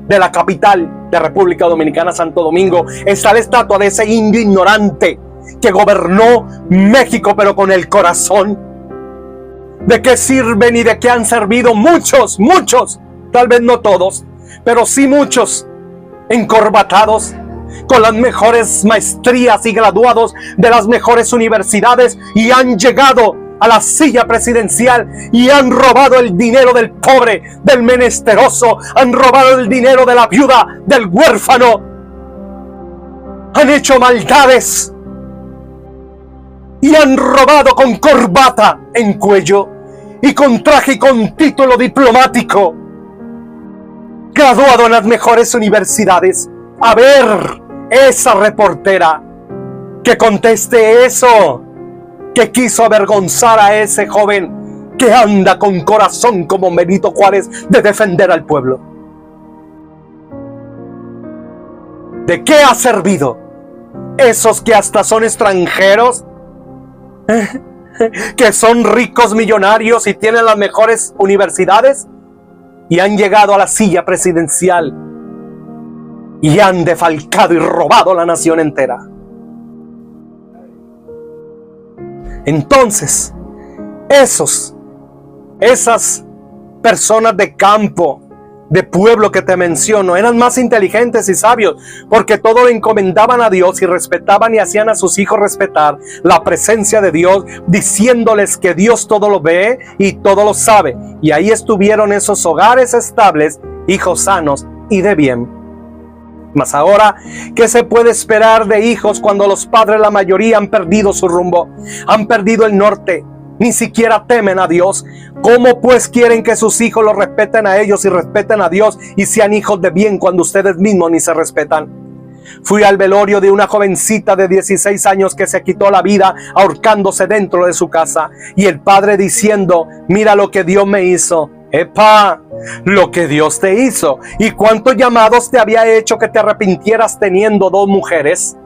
de la capital de República Dominicana, Santo Domingo, está la estatua de ese indio ignorante que gobernó México, pero con el corazón. ¿De qué sirven y de qué han servido muchos, tal vez no todos, pero sí muchos, encorbatados, con las mejores maestrías y graduados de las mejores universidades, y han llegado a la silla presidencial y han robado el dinero del pobre, del menesteroso, han robado el dinero de la viuda, del huérfano, han hecho maldades y han robado con corbata en cuello y con traje y con título diplomático, graduado en las mejores universidades. A ver, esa reportera que conteste eso, que quiso avergonzar a ese joven que anda con corazón como Benito Juárez de defender al pueblo. ¿De qué ha servido esos que hasta son extranjeros, que son ricos millonarios y tienen las mejores universidades y han llegado a la silla presidencial y han defalcado y robado la nación entera? Entonces, esas personas de campo, de pueblo que te menciono, eran más inteligentes y sabios, porque todo lo encomendaban a Dios y respetaban y hacían a sus hijos respetar la presencia de Dios, diciéndoles que Dios todo lo ve y todo lo sabe. Y ahí estuvieron esos hogares estables, hijos sanos y de bien. Mas ahora, ¿qué se puede esperar de hijos cuando los padres, la mayoría, han perdido su rumbo? Han perdido el norte, ni siquiera temen a Dios. ¿Cómo pues quieren que sus hijos los respeten a ellos y respeten a Dios y sean hijos de bien cuando ustedes mismos ni se respetan? Fui al velorio de una jovencita de 16 años que se quitó la vida ahorcándose dentro de su casa, y el padre diciendo: mira lo que Dios me hizo. ¡Epa! Lo que Dios te hizo. ¿Y cuántos llamados te había hecho que te arrepintieras teniendo 2 mujeres?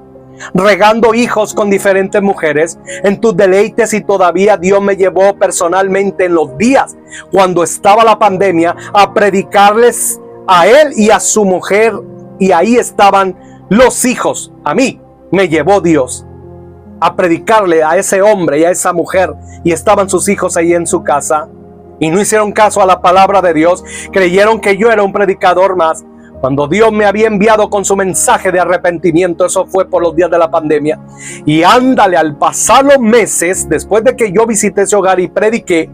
regando hijos con diferentes mujeres en tus deleites, y todavía Dios me llevó personalmente en los días cuando estaba la pandemia a predicarles a él y a su mujer, y ahí estaban los hijos. A mí me llevó Dios a predicarle a ese hombre y a esa mujer, y estaban sus hijos ahí en su casa y no hicieron caso a la palabra de Dios. Creyeron que yo era un predicador más, cuando Dios me había enviado con su mensaje de arrepentimiento. Eso fue por los días de la pandemia. Y ándale, al pasar los meses, después de que yo visité ese hogar y prediqué,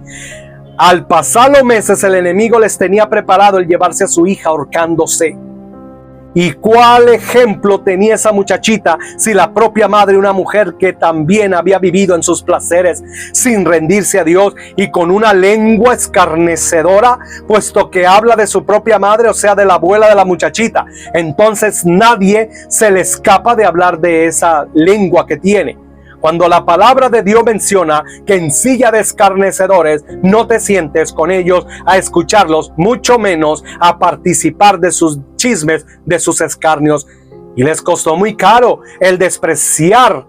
al pasar los meses el enemigo les tenía preparado el llevarse a su hija ahorcándose. ¿Y cuál ejemplo tenía esa muchachita si la propia madre, una mujer que también había vivido en sus placeres sin rendirse a Dios y con una lengua escarnecedora, puesto que habla de su propia madre, o sea, de la abuela de la muchachita? Entonces nadie se le escapa de hablar de esa lengua que tiene. Cuando la palabra de Dios menciona que en silla de escarnecedores no te sientes con ellos a escucharlos, mucho menos a participar de sus chismes, de sus escarnios. Y les costó muy caro el desprecio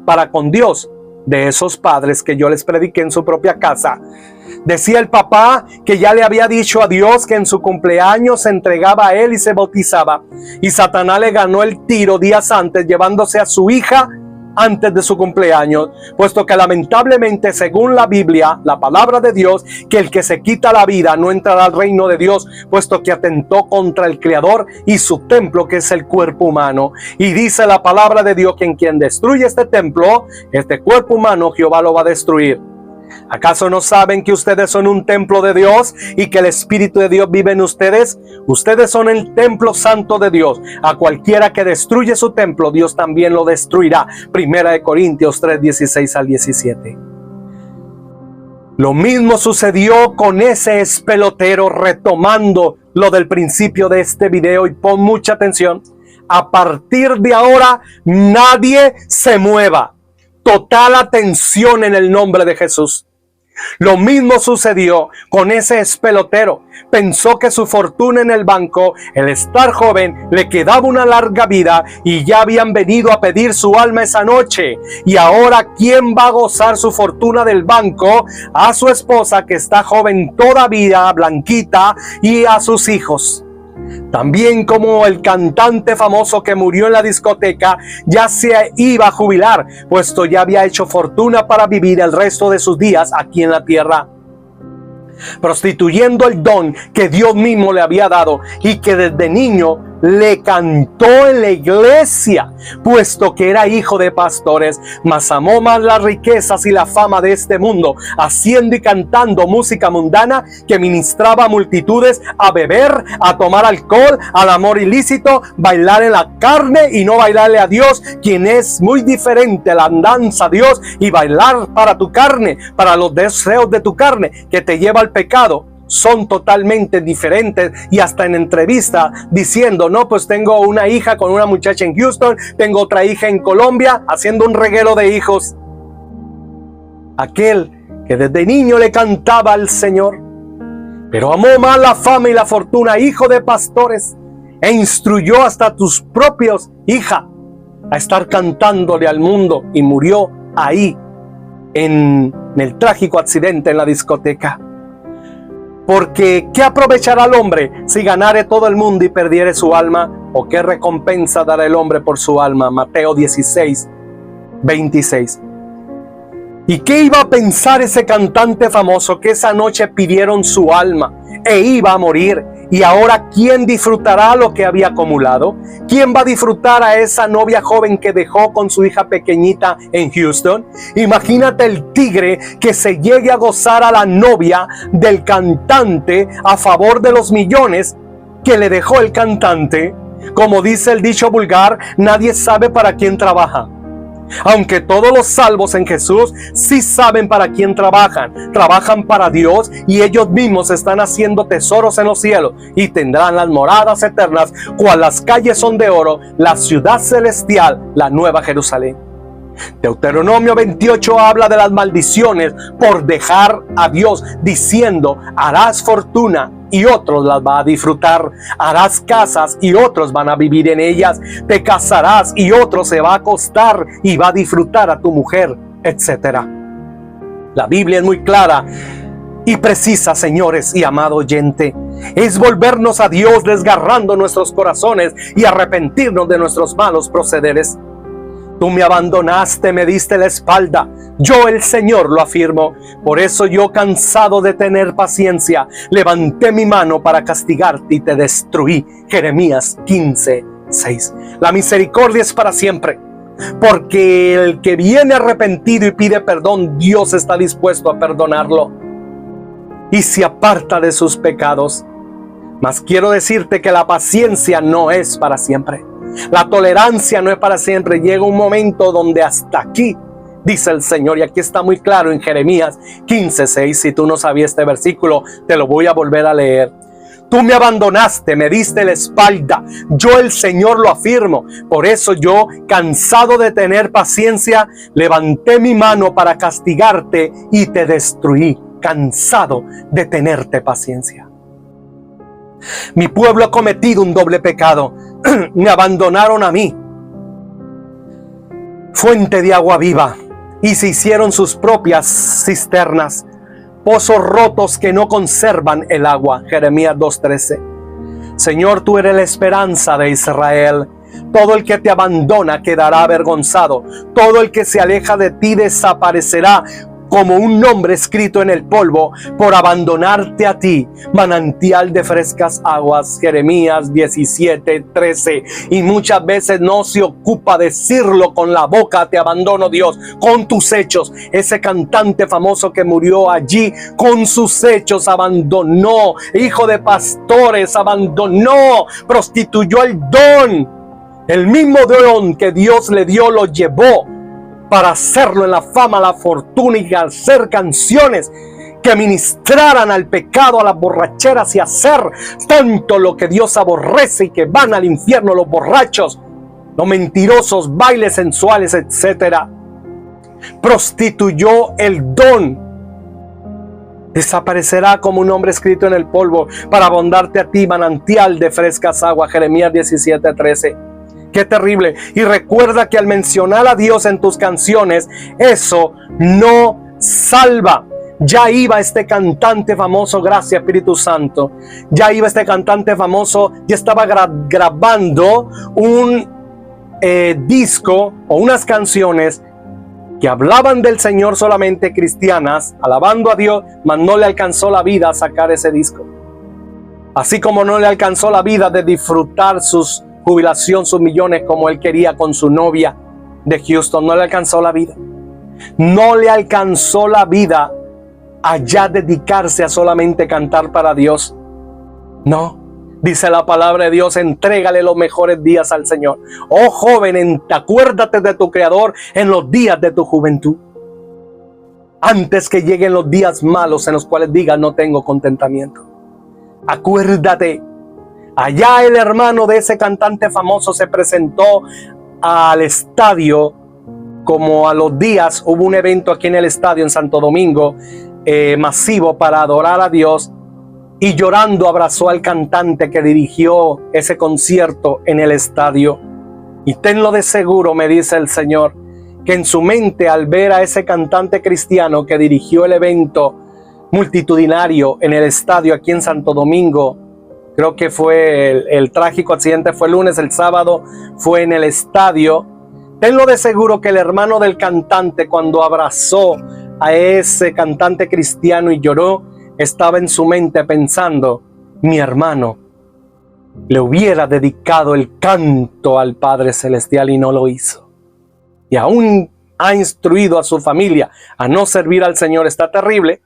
para con Dios de esos padres que yo les prediqué en su propia casa. Decía el papá que ya le había dicho a Dios que en su cumpleaños se entregaba a él y se bautizaba, y Satanás le ganó el tiro días antes, llevándose a su hija antes de su cumpleaños, puesto que lamentablemente, según la Biblia, la palabra de Dios, que el que se quita la vida no entrará al reino de Dios, puesto que atentó contra el Creador y su templo, que es el cuerpo humano. Y dice la palabra de Dios que en quien destruye este templo, este cuerpo humano, Jehová lo va a destruir. ¿Acaso no saben que ustedes son un templo de Dios y que el Espíritu de Dios vive en ustedes? Ustedes son el templo santo de Dios. A cualquiera que destruye su templo, Dios también lo destruirá. Primera de Corintios 3, 16 al 17. Lo mismo sucedió con ese espelotero, retomando lo del principio de este video, y pon mucha atención. A partir de ahora, nadie se mueva. Total atención en el nombre de Jesús. Lo mismo sucedió con ese espelotero. Pensó que su fortuna en el banco, el estar joven, le quedaba una larga vida, y ya habían venido a pedir su alma esa noche. Y ahora, ¿quién va a gozar su fortuna del banco? A su esposa, que está joven todavía, blanquita, y a sus hijos. También como el cantante famoso que murió en la discoteca ya se iba a jubilar, puesto ya había hecho fortuna para vivir el resto de sus días aquí en la tierra, prostituyendo el don que Dios mismo le había dado y que desde niño le cantó en la iglesia, puesto que era hijo de pastores, mas amó más las riquezas y la fama de este mundo, haciendo y cantando música mundana que ministraba a multitudes a beber, a tomar alcohol, al amor ilícito, bailar en la carne y no bailarle a Dios, quien es muy diferente. La andanza a Dios y bailar para tu carne, para los deseos de tu carne, que te lleva al pecado, son totalmente diferentes. Y hasta en entrevista diciendo: no, pues tengo una hija con una muchacha en Houston, tengo otra hija en Colombia, haciendo un reguero de hijos. Aquel que desde niño le cantaba al Señor, pero amó más la fama y la fortuna, hijo de pastores, e instruyó hasta tus propios hija a estar cantándole al mundo, y murió ahí en el trágico accidente en la discoteca. Porque ¿qué aprovechará el hombre si ganare todo el mundo y perdiere su alma? ¿O qué recompensa dará el hombre por su alma? Mateo 16, 26. ¿Y qué iba a pensar ese cantante famoso que esa noche pidieron su alma e iba a morir? Y ahora, ¿quién disfrutará lo que había acumulado? ¿Quién va a disfrutar a esa novia joven que dejó con su hija pequeñita en Houston? Imagínate el tigre que se llegue a gozar a la novia del cantante a favor de los millones que le dejó el cantante. Como dice el dicho vulgar, nadie sabe para quién trabaja. Aunque todos los salvos en Jesús sí saben para quién trabajan. Trabajan para Dios, y ellos mismos están haciendo tesoros en los cielos, y tendrán las moradas eternas, cual las calles son de oro, la ciudad celestial, la nueva Jerusalén. Deuteronomio 28 habla de las maldiciones por dejar a Dios, diciendo: harás fortuna y otros las va a disfrutar, harás casas y otros van a vivir en ellas, te casarás y otro se va a acostar y va a disfrutar a tu mujer, etc. La Biblia es muy clara y precisa, señores y amado oyente. Es volvernos a Dios desgarrando nuestros corazones y arrepentirnos de nuestros malos procederes. Tú me abandonaste, me diste la espalda. Yo, el Señor, lo afirmo. Por eso yo, cansado de tener paciencia, levanté mi mano para castigarte y te destruí. Jeremías 15:6. La misericordia es para siempre, porque el que viene arrepentido y pide perdón, Dios está dispuesto a perdonarlo y se aparta de sus pecados. Mas quiero decirte que la paciencia no es para siempre. La tolerancia no es para siempre. Llega un momento donde hasta aquí, dice el Señor, y aquí está muy claro en Jeremías 15:6. Si tú no sabías este versículo, te lo voy a volver a leer. Tú me abandonaste, me diste la espalda. Yo, el Señor, lo afirmo. Por eso yo, cansado de tener paciencia, levanté mi mano para castigarte y te destruí. Cansado de tenerte paciencia. Mi pueblo ha cometido un doble pecado. Me abandonaron a mí, fuente de agua viva, y se hicieron sus propias cisternas, pozos rotos que no conservan el agua. Jeremías 2:13. Señor, tú eres la esperanza de Israel. Todo el que te abandona quedará avergonzado. Todo el que se aleja de ti desaparecerá como un nombre escrito en el polvo por abandonarte a ti, manantial de frescas aguas. Jeremías 17:13. Y muchas veces no se ocupa decirlo con la boca: te abandono, Dios, con tus hechos. Ese cantante famoso que murió allí, con sus hechos abandonó, hijo de pastores, abandonó, prostituyó el don. El mismo don que Dios le dio lo llevó para hacerlo en la fama, la fortuna y hacer canciones que ministraran al pecado, a las borracheras y hacer tanto lo que Dios aborrece y que van al infierno los borrachos, los mentirosos, bailes sensuales, etc. Prostituyó el don. Desaparecerá como un nombre escrito en el polvo para abondarte a ti, manantial de frescas aguas. Jeremías 17:13. Qué terrible. Y recuerda que al mencionar a Dios en tus canciones, eso no salva. Ya iba este cantante famoso, gracias Espíritu Santo, ya iba este cantante famoso, ya estaba grabando un disco o unas canciones que hablaban del Señor, solamente cristianas, alabando a Dios, mas no le alcanzó la vida a sacar ese disco. Así como no le alcanzó la vida de disfrutar sus jubilación, sus millones como él quería con su novia de Houston. No le alcanzó la vida. No le alcanzó la vida a ya dedicarse a solamente cantar para Dios. No, dice la palabra de Dios: entrégale los mejores días al Señor. Oh joven, acuérdate de tu Creador en los días de tu juventud, antes que lleguen los días malos en los cuales digas: no tengo contentamiento. Acuérdate. Allá el hermano de ese cantante famoso se presentó al estadio, como a los días hubo un evento aquí en el estadio en Santo Domingo, masivo para adorar a Dios, y llorando abrazó al cantante que dirigió ese concierto en el estadio. Y tenlo de seguro, me dice el Señor, que en su mente, al ver a ese cantante cristiano que dirigió el evento multitudinario en el estadio aquí en Santo Domingo, creo que fue el trágico accidente fue el lunes, el sábado fue en el estadio. Tenlo de seguro que el hermano del cantante, cuando abrazó a ese cantante cristiano y lloró, estaba en su mente pensando: mi hermano le hubiera dedicado el canto al Padre Celestial y no lo hizo. Y aún ha instruido a su familia a no servir al Señor. Está terrible.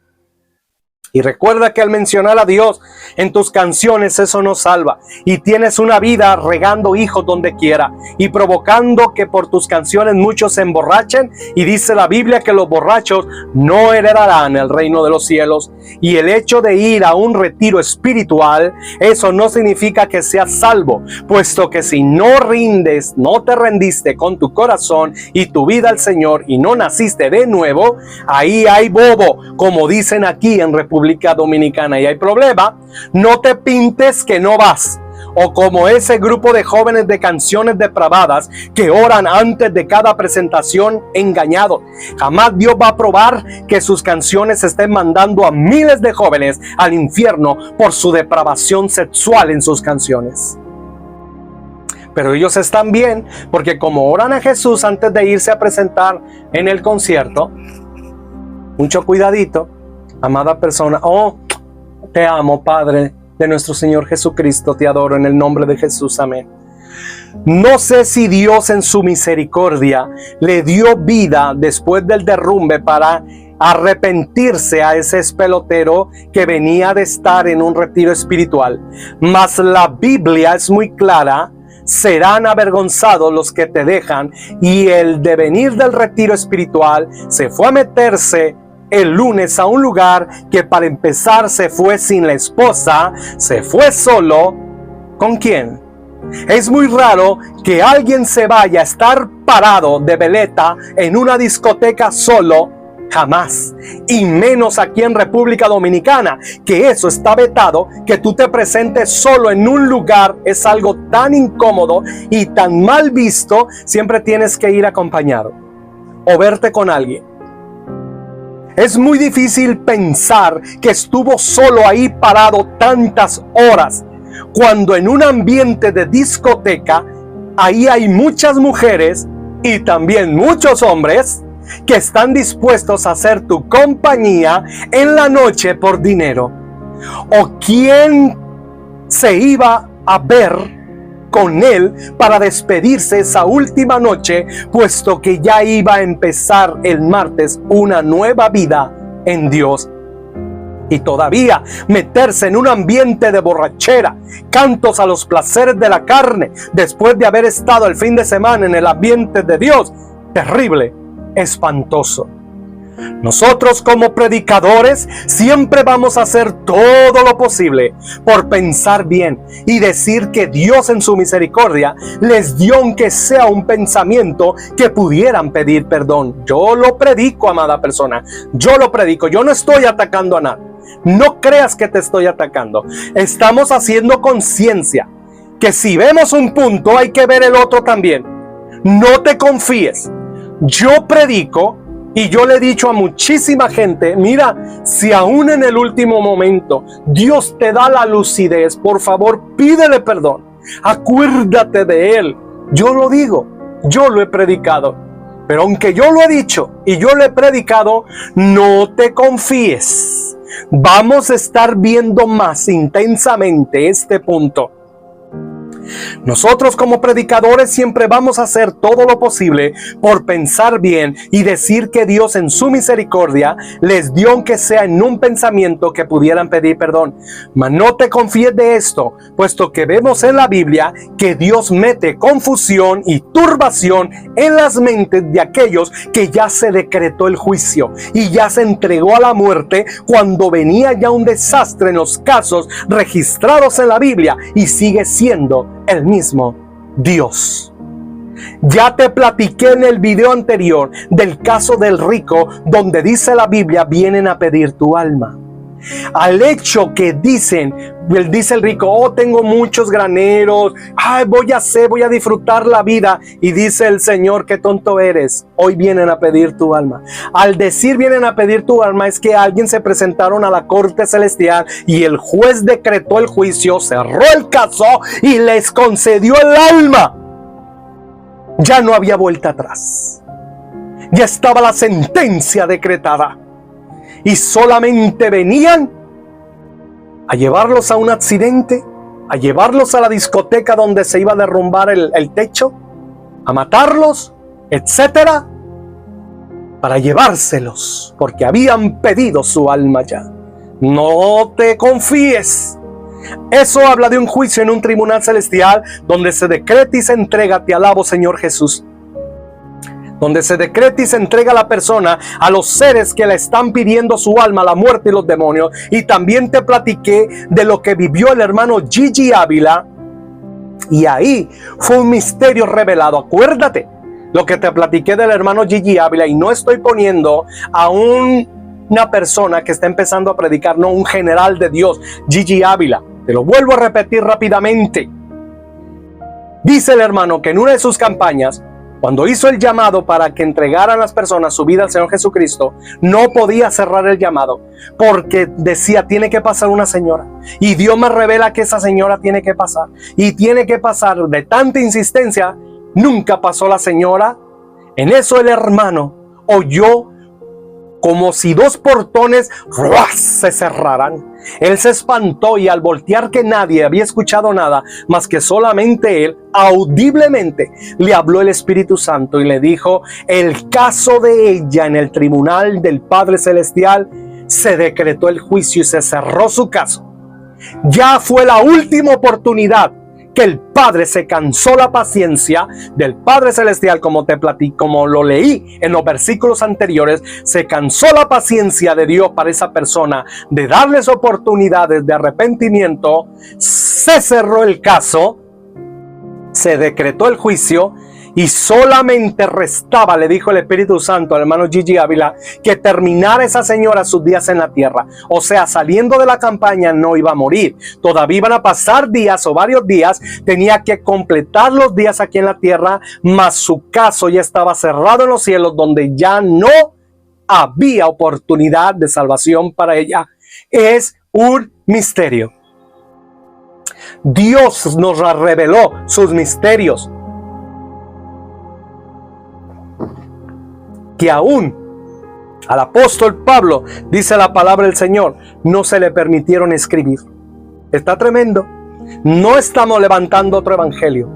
Y recuerda que al mencionar a Dios en tus canciones, eso no salva. Y tienes una vida regando hijos donde quiera y provocando que por tus canciones muchos se emborrachen. Y dice la Biblia que los borrachos no heredarán el reino de los cielos. Y el hecho de ir a un retiro espiritual, eso no significa que seas salvo, puesto que si no rindes, no te rendiste con tu corazón y tu vida al Señor y no naciste de nuevo, ahí hay bobo, como dicen aquí en República Dominicana, y hay problema. No te pintes que no vas. O como ese grupo de jóvenes de canciones depravadas que oran antes de cada presentación engañados. Jamás Dios va a probar que sus canciones estén mandando a miles de jóvenes al infierno por su depravación sexual en sus canciones. Pero ellos están bien porque como oran a Jesús antes de irse a presentar en el concierto, mucho cuidadito, amada persona. Oh, te amo, Padre de nuestro Señor Jesucristo, te adoro en el nombre de Jesús, amén. No sé si Dios en su misericordia le dio vida después del derrumbe para arrepentirse a ese pelotero que venía de estar en un retiro espiritual. Mas la Biblia es muy clara: serán avergonzados los que te dejan. Y el devenir del retiro espiritual se fue a meterse el lunes a un lugar que para empezar se fue sin la esposa, se fue solo. ¿Con quién? Es muy raro que alguien se vaya a estar parado de veleta en una discoteca solo, jamás. Y menos aquí en República Dominicana, que eso está vetado. Que tú te presentes solo en un lugar es algo tan incómodo y tan mal visto. Siempre tienes que ir acompañado o verte con alguien. Es muy difícil pensar que estuvo solo ahí parado tantas horas, cuando en un ambiente de discoteca, ahí hay muchas mujeres y también muchos hombres que están dispuestos a hacer tu compañía en la noche por dinero. ¿O quién se iba a ver con él para despedirse esa última noche, puesto que ya iba a empezar el martes una nueva vida en Dios? Y todavía meterse en un ambiente de borrachera, cantos a los placeres de la carne, después de haber estado el fin de semana en el ambiente de Dios. Terrible, espantoso. Nosotros como predicadores siempre vamos a hacer todo lo posible por pensar bien y decir que Dios en su misericordia les dio aunque sea un pensamiento que pudieran pedir perdón. Yo lo predico, amada persona, yo lo predico, yo no estoy atacando a nadie. No creas que te estoy atacando. Estamos haciendo conciencia que si vemos un punto hay que ver el otro también. No te confíes. Yo predico. Y yo le he dicho a muchísima gente: mira, si aún en el último momento Dios te da la lucidez, por favor pídele perdón, acuérdate de Él. Yo lo digo, yo lo he predicado, pero aunque yo lo he dicho y yo lo he predicado, no te confíes. Vamos a estar viendo más intensamente este punto. Nosotros como predicadores siempre vamos a hacer todo lo posible por pensar bien y decir que Dios en su misericordia les dio aunque sea en un pensamiento que pudieran pedir perdón. Mas no te confíes de esto, puesto que vemos en la Biblia que Dios mete confusión y turbación en las mentes de aquellos que ya se decretó el juicio y ya se entregó a la muerte cuando venía ya un desastre en los casos registrados en la Biblia, y sigue siendo el mismo Dios. Ya te platiqué en el video anterior del caso del rico, donde dice la Biblia: vienen a pedir tu alma. Al hecho que dice el rico: oh, tengo muchos graneros, voy a disfrutar la vida. Y dice el Señor: qué tonto eres, hoy vienen a pedir tu alma. Al decir vienen a pedir tu alma, es que alguien se presentaron a la corte celestial y el juez decretó el juicio, cerró el caso y les concedió el alma. Ya no había vuelta atrás, ya estaba la sentencia decretada. Y solamente venían a llevarlos a un accidente, a llevarlos a la discoteca donde se iba a derrumbar el techo, a matarlos, etcétera, para llevárselos, porque habían pedido su alma ya. No te confíes. Eso habla de un juicio en un tribunal celestial donde se decreta y se entrega, te alabo Señor Jesús, donde se decreta y se entrega a la persona, a los seres que le están pidiendo su alma, la muerte y los demonios. Y también te platiqué de lo que vivió el hermano Gigi Ávila, y ahí fue un misterio revelado. Acuérdate lo que te platiqué del hermano Gigi Ávila, y no estoy poniendo a una persona que está empezando a predicar, no, un general de Dios, Gigi Ávila. Te lo vuelvo a repetir rápidamente. Dice el hermano que en una de sus campañas, cuando hizo el llamado para que entregaran las personas su vida al Señor Jesucristo, no podía cerrar el llamado porque decía, tiene que pasar una señora. Y Dios me revela que esa señora tiene que pasar. Y tiene que pasar. De tanta insistencia, nunca pasó la señora. En eso el hermano oyó como si dos portones se cerraran. Él se espantó, y al voltear, que nadie había escuchado nada más que solamente él, audiblemente le habló el Espíritu Santo y le dijo: el caso de ella en el tribunal del Padre Celestial, se decretó el juicio y se cerró su caso. Ya fue la última oportunidad que el Padre se cansó la paciencia del Padre Celestial, como te platico, como lo leí en los versículos anteriores. Se cansó la paciencia de Dios para esa persona de darles oportunidades de arrepentimiento. Se cerró el caso, se decretó el juicio, y solamente restaba, le dijo el Espíritu Santo al hermano Gigi Ávila, que terminara esa señora sus días en la tierra. O sea, saliendo de la campaña no iba a morir. Todavía iban a pasar días o varios días. Tenía que completar los días aquí en la tierra, mas su caso ya estaba cerrado en los cielos, donde ya no había oportunidad de salvación para ella. Es un misterio. Dios nos reveló sus misterios, que aún al apóstol Pablo, dice la palabra del Señor, no se le permitieron escribir. Está tremendo. No estamos levantando otro evangelio.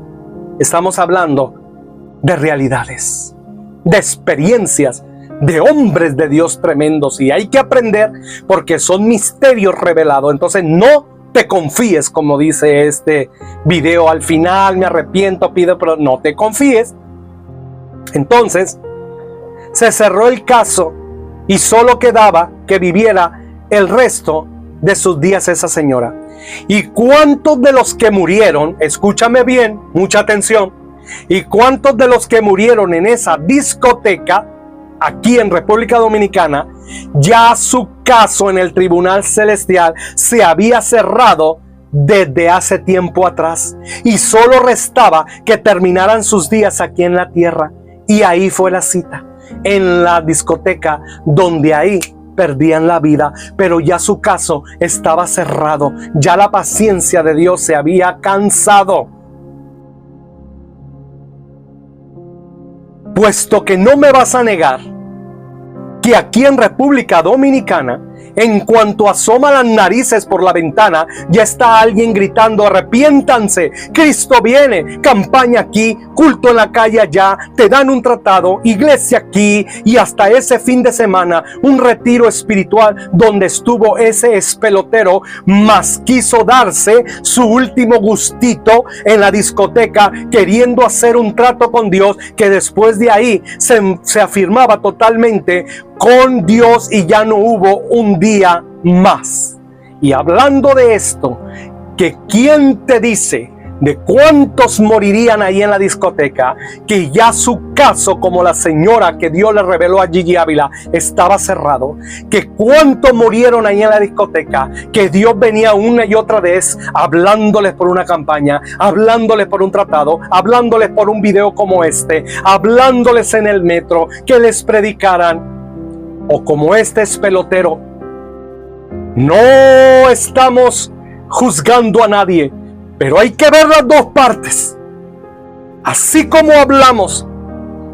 Estamos hablando de realidades, de experiencias, de hombres de Dios tremendos. Y hay que aprender, porque son misterios revelados. Entonces no te confíes, como dice este video al final: me arrepiento, pido, pero no te confíes. Entonces se cerró el caso y solo quedaba que viviera el resto de sus días esa señora. ¿Y cuántos de los que murieron, escúchame bien, mucha atención, y cuántos de los que murieron en esa discoteca aquí en República Dominicana, ya su caso en el Tribunal Celestial se había cerrado desde hace tiempo atrás, y solo restaba que terminaran sus días aquí en la tierra? Y ahí fue la cita, en la discoteca, donde ahí perdían la vida, pero ya su caso estaba cerrado. Ya la paciencia de Dios se había cansado. Puesto que no me vas a negar que aquí en República Dominicana, en cuanto asoma las narices por la ventana, ya está alguien gritando: arrepiéntanse, Cristo viene, campaña aquí, culto en la calle allá, te dan un tratado, iglesia aquí, y hasta ese fin de semana un retiro espiritual donde estuvo ese espelotero, mas quiso darse su último gustito en la discoteca, queriendo hacer un trato con Dios, que después de ahí se afirmaba totalmente con Dios y ya no hubo un día más. Y hablando de esto, que quién te dice de cuántos morirían ahí en la discoteca, que ya su caso, como la señora que Dios le reveló a Gigi Ávila, estaba cerrado, que cuántos murieron ahí en la discoteca, que Dios venía una y otra vez hablándoles por una campaña, hablándoles por un tratado, hablándoles por un video como este, hablándoles en el metro, que les predicaran. O como este espelotero. No estamos juzgando a nadie, pero hay que ver las dos partes. Así como hablamos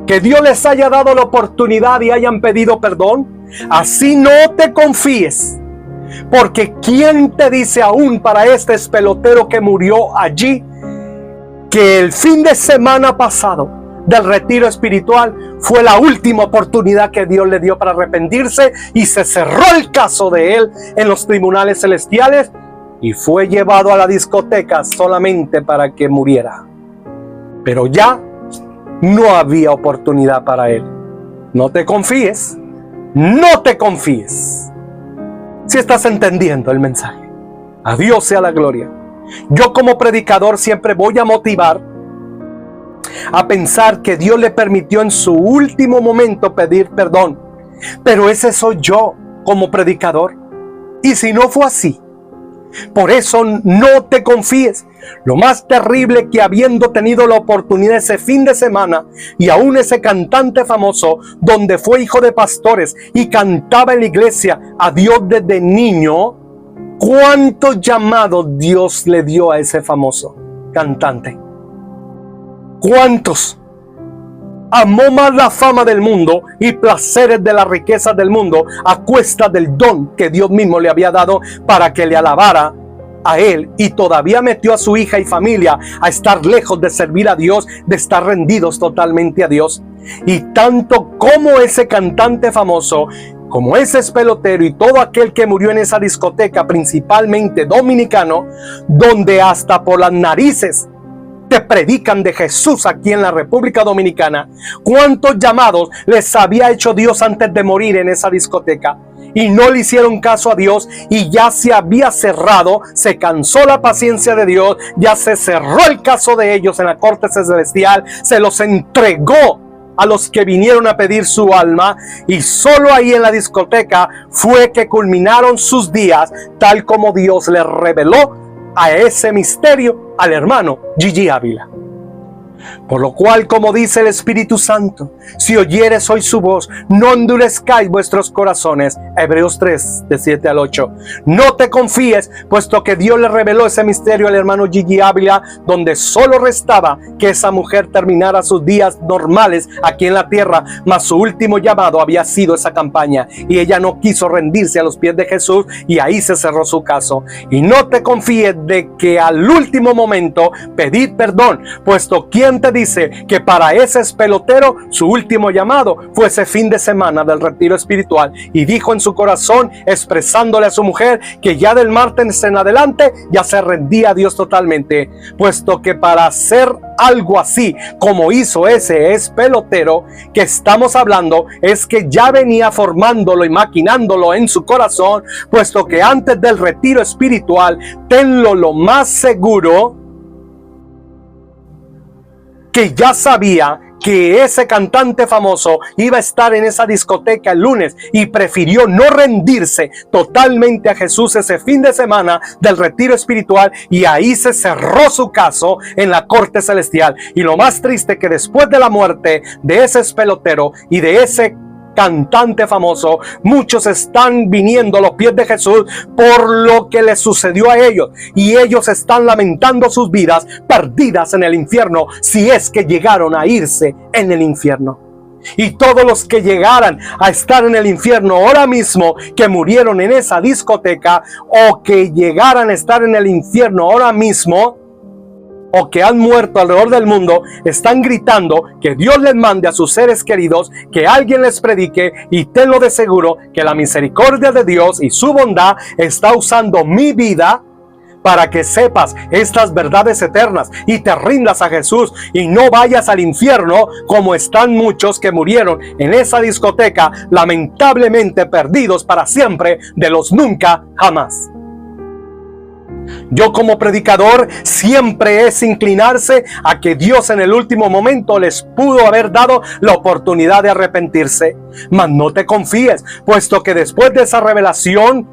que Dios les haya dado la oportunidad y hayan pedido perdón, así no te confíes, porque ¿quién te dice aún para este espelotero que murió allí, que el fin de semana pasado del retiro espiritual, fue la última oportunidad que Dios le dio para arrepentirse y se cerró el caso de él en los tribunales celestiales y fue llevado a la discoteca solamente para que muriera. Pero ya no había oportunidad para él. No te confíes, no te confíes. Si estás entendiendo el mensaje, a Dios sea la gloria. Yo como predicador siempre voy a motivar a pensar que Dios le permitió en su último momento pedir perdón. Pero ese soy yo como predicador. Y si no fue así, por eso no te confíes. Lo más terrible que habiendo tenido la oportunidad ese fin de semana y aún ese cantante famoso donde fue hijo de pastores y cantaba en la iglesia a Dios desde niño, ¿cuántos llamados Dios le dio a ese famoso cantante? ¿Cuántos? Amó más la fama del mundo y placeres de las riquezas del mundo a cuesta del don que Dios mismo le había dado para que le alabara a él, y todavía metió a su hija y familia a estar lejos de servir a Dios, de estar rendidos totalmente a Dios. Y tanto como ese cantante famoso, como ese pelotero y todo aquel que murió en esa discoteca, principalmente dominicano, donde hasta por las narices te predican de Jesús aquí en la República Dominicana, ¿cuántos llamados les había hecho Dios antes de morir en esa discoteca? Y no le hicieron caso a Dios y ya se había cerrado, se cansó la paciencia de Dios, ya se cerró el caso de ellos en la corte celestial, se los entregó a los que vinieron a pedir su alma, y solo ahí en la discoteca fue que culminaron sus días, tal como Dios les reveló a ese misterio al hermano Gigi Ávila. Por lo cual, como dice el Espíritu Santo, si oyeres hoy su voz, no endurezcáis vuestros corazones. Hebreos 3, de 7 al 8. No te confíes, puesto que Dios le reveló ese misterio al hermano Gigi Ávila, donde solo restaba que esa mujer terminara sus días normales aquí en la tierra, mas su último llamado había sido esa campaña, y ella no quiso rendirse a los pies de Jesús, y ahí se cerró su caso. Y no te confíes de que al último momento pedid perdón, puesto ¿quién te dice que para ese pelotero su último llamado fue ese fin de semana del retiro espiritual? Y dijo en su corazón, expresándole a su mujer, que ya del martes en adelante ya se rendía a Dios totalmente, puesto que para hacer algo así como hizo ese pelotero que estamos hablando, es que ya venía formándolo y maquinándolo en su corazón, puesto que antes del retiro espiritual, tenlo lo más seguro, que ya sabía que ese cantante famoso iba a estar en esa discoteca el lunes, y prefirió no rendirse totalmente a Jesús ese fin de semana del retiro espiritual, y ahí se cerró su caso en la corte celestial. Y lo más triste, que después de la muerte de ese pelotero y de ese cantante famoso, muchos están viniendo a los pies de Jesús por lo que les sucedió a ellos, y ellos están lamentando sus vidas perdidas en el infierno, si es que llegaron a irse en el infierno. Y todos los que llegaran a estar en el infierno ahora mismo, que murieron en esa discoteca, o que llegaran a estar en el infierno ahora mismo, o que han muerto alrededor del mundo, están gritando que Dios les mande a sus seres queridos, que alguien les predique, y tenlo de seguro que la misericordia de Dios y su bondad está usando mi vida para que sepas estas verdades eternas y te rindas a Jesús y no vayas al infierno como están muchos que murieron en esa discoteca, lamentablemente perdidos para siempre de los nunca jamás. Yo como predicador siempre es inclinarse a que Dios en el último momento les pudo haber dado la oportunidad de arrepentirse. Mas no te confíes, puesto que después de esa revelación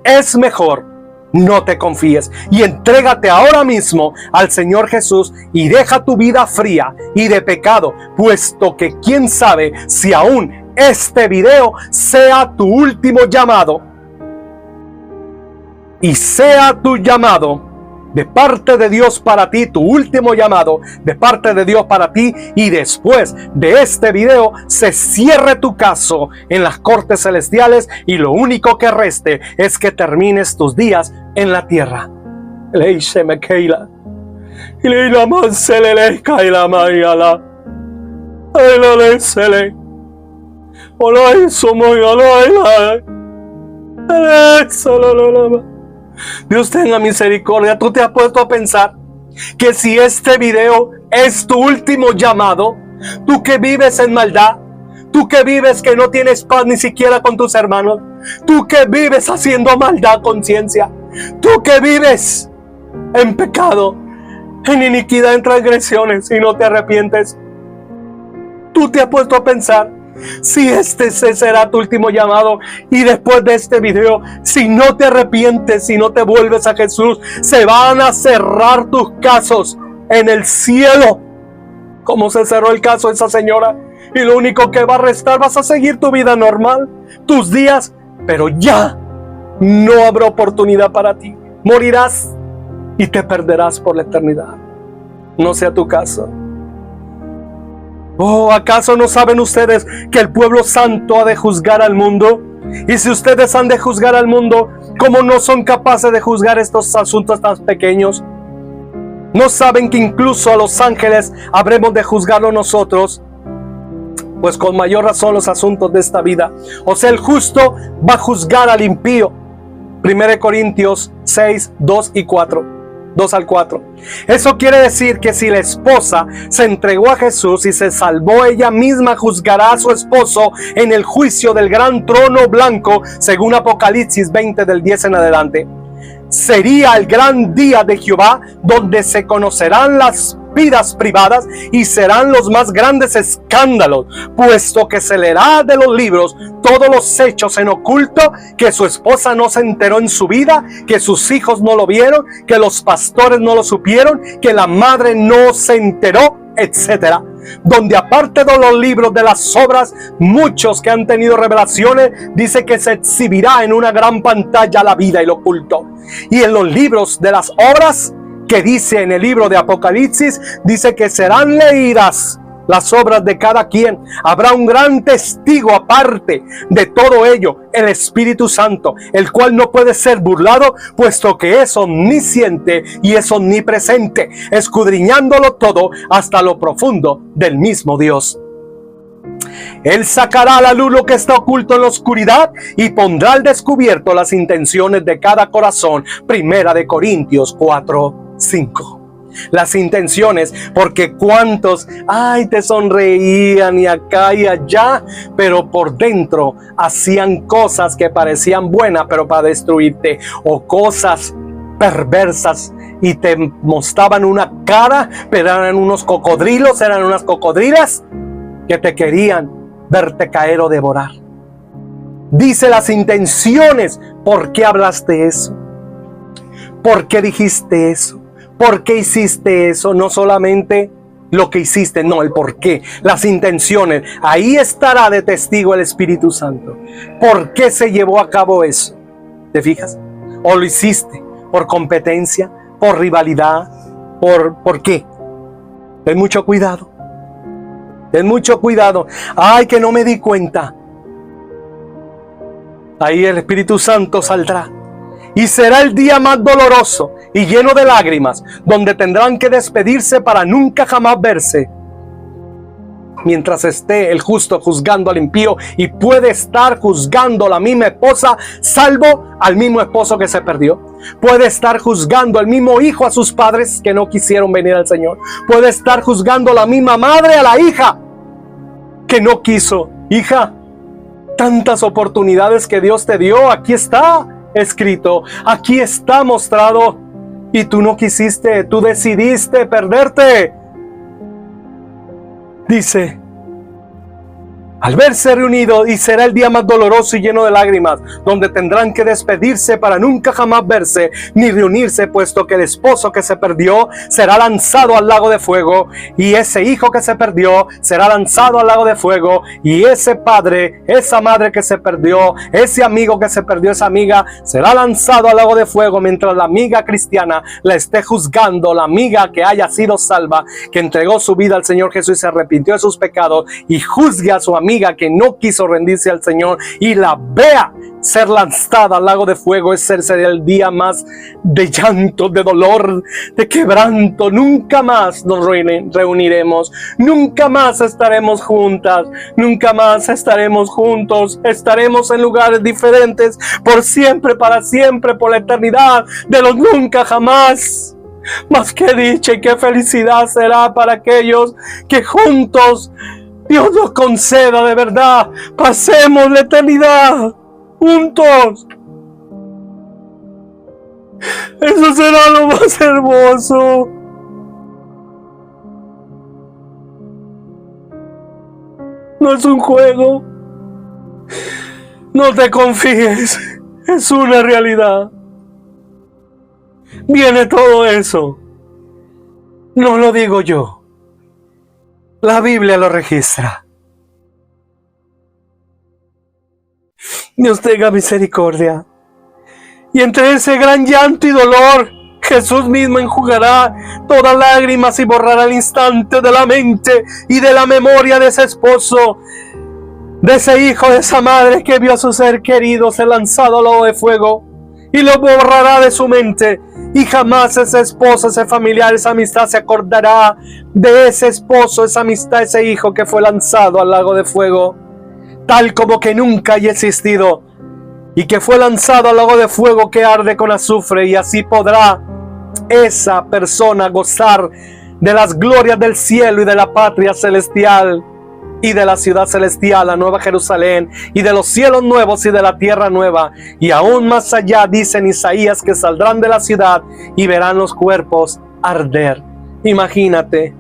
es mejor. No te confíes y entrégate ahora mismo al Señor Jesús y deja tu vida fría y de pecado, puesto que quién sabe si aún este video sea tu último llamado. Y sea tu llamado de parte de Dios para ti, tu último llamado de parte de Dios para ti, y después de este video se cierre tu caso en las cortes celestiales y lo único que reste es que termines tus días en la tierra. Ay, la ley se le. Hola, somos Dios tenga misericordia. Tú te has puesto a pensar que si este video es tu último llamado, tú que vives en maldad, tú que vives que no tienes paz ni siquiera con tus hermanos, tú que vives haciendo maldad conciencia, tú que vives en pecado, en iniquidad, en transgresiones y no te arrepientes, tú te has puesto a pensar si este será tu último llamado y después de este video, si no te arrepientes, si no te vuelves a Jesús, se van a cerrar tus casos en el cielo, como se cerró el caso de esa señora, y lo único que va a restar, vas a seguir tu vida normal, tus días, pero ya no habrá oportunidad para ti, morirás y te perderás por la eternidad. No sea tu caso. Oh, ¿acaso no saben ustedes que el pueblo santo ha de juzgar al mundo? Y si ustedes han de juzgar al mundo, ¿cómo no son capaces de juzgar estos asuntos tan pequeños? ¿No saben que incluso a los ángeles habremos de juzgarlo nosotros? Pues con mayor razón los asuntos de esta vida. O sea, el justo va a juzgar al impío. 1 Corintios 6, 2 y 4. 2 al 4. Eso quiere decir que si la esposa se entregó a Jesús y se salvó, ella misma juzgará a su esposo en el juicio del gran trono blanco, según Apocalipsis 20 del 10 en adelante. Sería el gran día de Jehová, donde se conocerán las vidas privadas y serán los más grandes escándalos, puesto que se leerá de los libros todos los hechos en oculto, que su esposa no se enteró en su vida, que sus hijos no lo vieron, que los pastores no lo supieron, que la madre no se enteró, etcétera. Donde aparte de los libros de las obras, muchos que han tenido revelaciones, dice que se exhibirá en una gran pantalla la vida y lo oculto. Y en los libros de las obras, que dice en el libro de Apocalipsis, dice que serán leídas las obras de cada quien. Habrá un gran testigo aparte de todo ello, el Espíritu Santo, el cual no puede ser burlado, puesto que es omnisciente y es omnipresente, escudriñándolo todo hasta lo profundo del mismo Dios. Él sacará a la luz lo que está oculto en la oscuridad y pondrá al descubierto las intenciones de cada corazón. 1 Corintios 4, 5. Las intenciones, porque cuántos, te sonreían y acá y allá, pero por dentro hacían cosas que parecían buenas, pero para destruirte, o cosas perversas y te mostraban una cara, pero eran unos cocodrilos, eran unas cocodrilas que te querían verte caer o devorar. Dice las intenciones. ¿Por qué hablaste eso? ¿Por qué dijiste eso? ¿Por qué hiciste eso? No solamente lo que hiciste, no, el por qué, las intenciones. Ahí estará de testigo el Espíritu Santo. ¿Por qué se llevó a cabo eso? ¿Te fijas? ¿O lo hiciste por competencia, por rivalidad? ¿Por qué? Ten mucho cuidado. Ten mucho cuidado. Que no me di cuenta. Ahí el Espíritu Santo saldrá. Y será el día más doloroso y lleno de lágrimas, donde tendrán que despedirse para nunca jamás verse. Mientras esté el justo juzgando al impío, y puede estar juzgando la misma esposa, salvo al mismo esposo que se perdió. Puede estar juzgando al mismo hijo a sus padres que no quisieron venir al Señor. Puede estar juzgando la misma madre a la hija que no quiso. Hija, tantas oportunidades que Dios te dio, aquí está escrito, aquí está mostrado, y tú no quisiste, tú decidiste perderte. Dice, al verse reunido, y será el día más doloroso y lleno de lágrimas, donde tendrán que despedirse para nunca jamás verse ni reunirse, puesto que el esposo que se perdió será lanzado al lago de fuego, y ese hijo que se perdió será lanzado al lago de fuego, y ese padre, esa madre que se perdió, ese amigo que se perdió, esa amiga, será lanzado al lago de fuego, mientras la amiga cristiana la esté juzgando, la amiga que haya sido salva, que entregó su vida al Señor Jesús y se arrepintió de sus pecados, y juzgue a su amiga amiga que no quiso rendirse al Señor y la vea ser lanzada al lago de fuego, ese sería el día más de llanto, de dolor, de quebranto. Nunca más nos reuniremos, nunca más estaremos juntas, nunca más estaremos juntos, estaremos en lugares diferentes por siempre, para siempre, por la eternidad de los nunca jamás. Mas qué dicha y qué felicidad será para aquellos que juntos Dios nos conceda de verdad, pasemos la eternidad juntos. Eso será lo más hermoso. No es un juego. No te confíes. Es una realidad. Viene todo eso. No lo digo yo. La Biblia lo registra. Dios tenga misericordia. Y entre ese gran llanto y dolor, Jesús mismo enjugará todas lágrimas y borrará al instante de la mente y de la memoria de ese esposo, de ese hijo, de esa madre que vio a su ser querido ser lanzado al lago de fuego, y lo borrará de su mente. Y jamás ese esposo, ese familiar, esa amistad se acordará de ese esposo, esa amistad, ese hijo que fue lanzado al lago de fuego, tal como que nunca haya existido, y que fue lanzado al lago de fuego que arde con azufre. Y así podrá esa persona gozar de las glorias del cielo y de la patria celestial y de la ciudad celestial, la nueva Jerusalén, y de los cielos nuevos y de la tierra nueva. Y aún más allá, dice en Isaías, que saldrán de la ciudad y verán los cuerpos arder. Imagínate,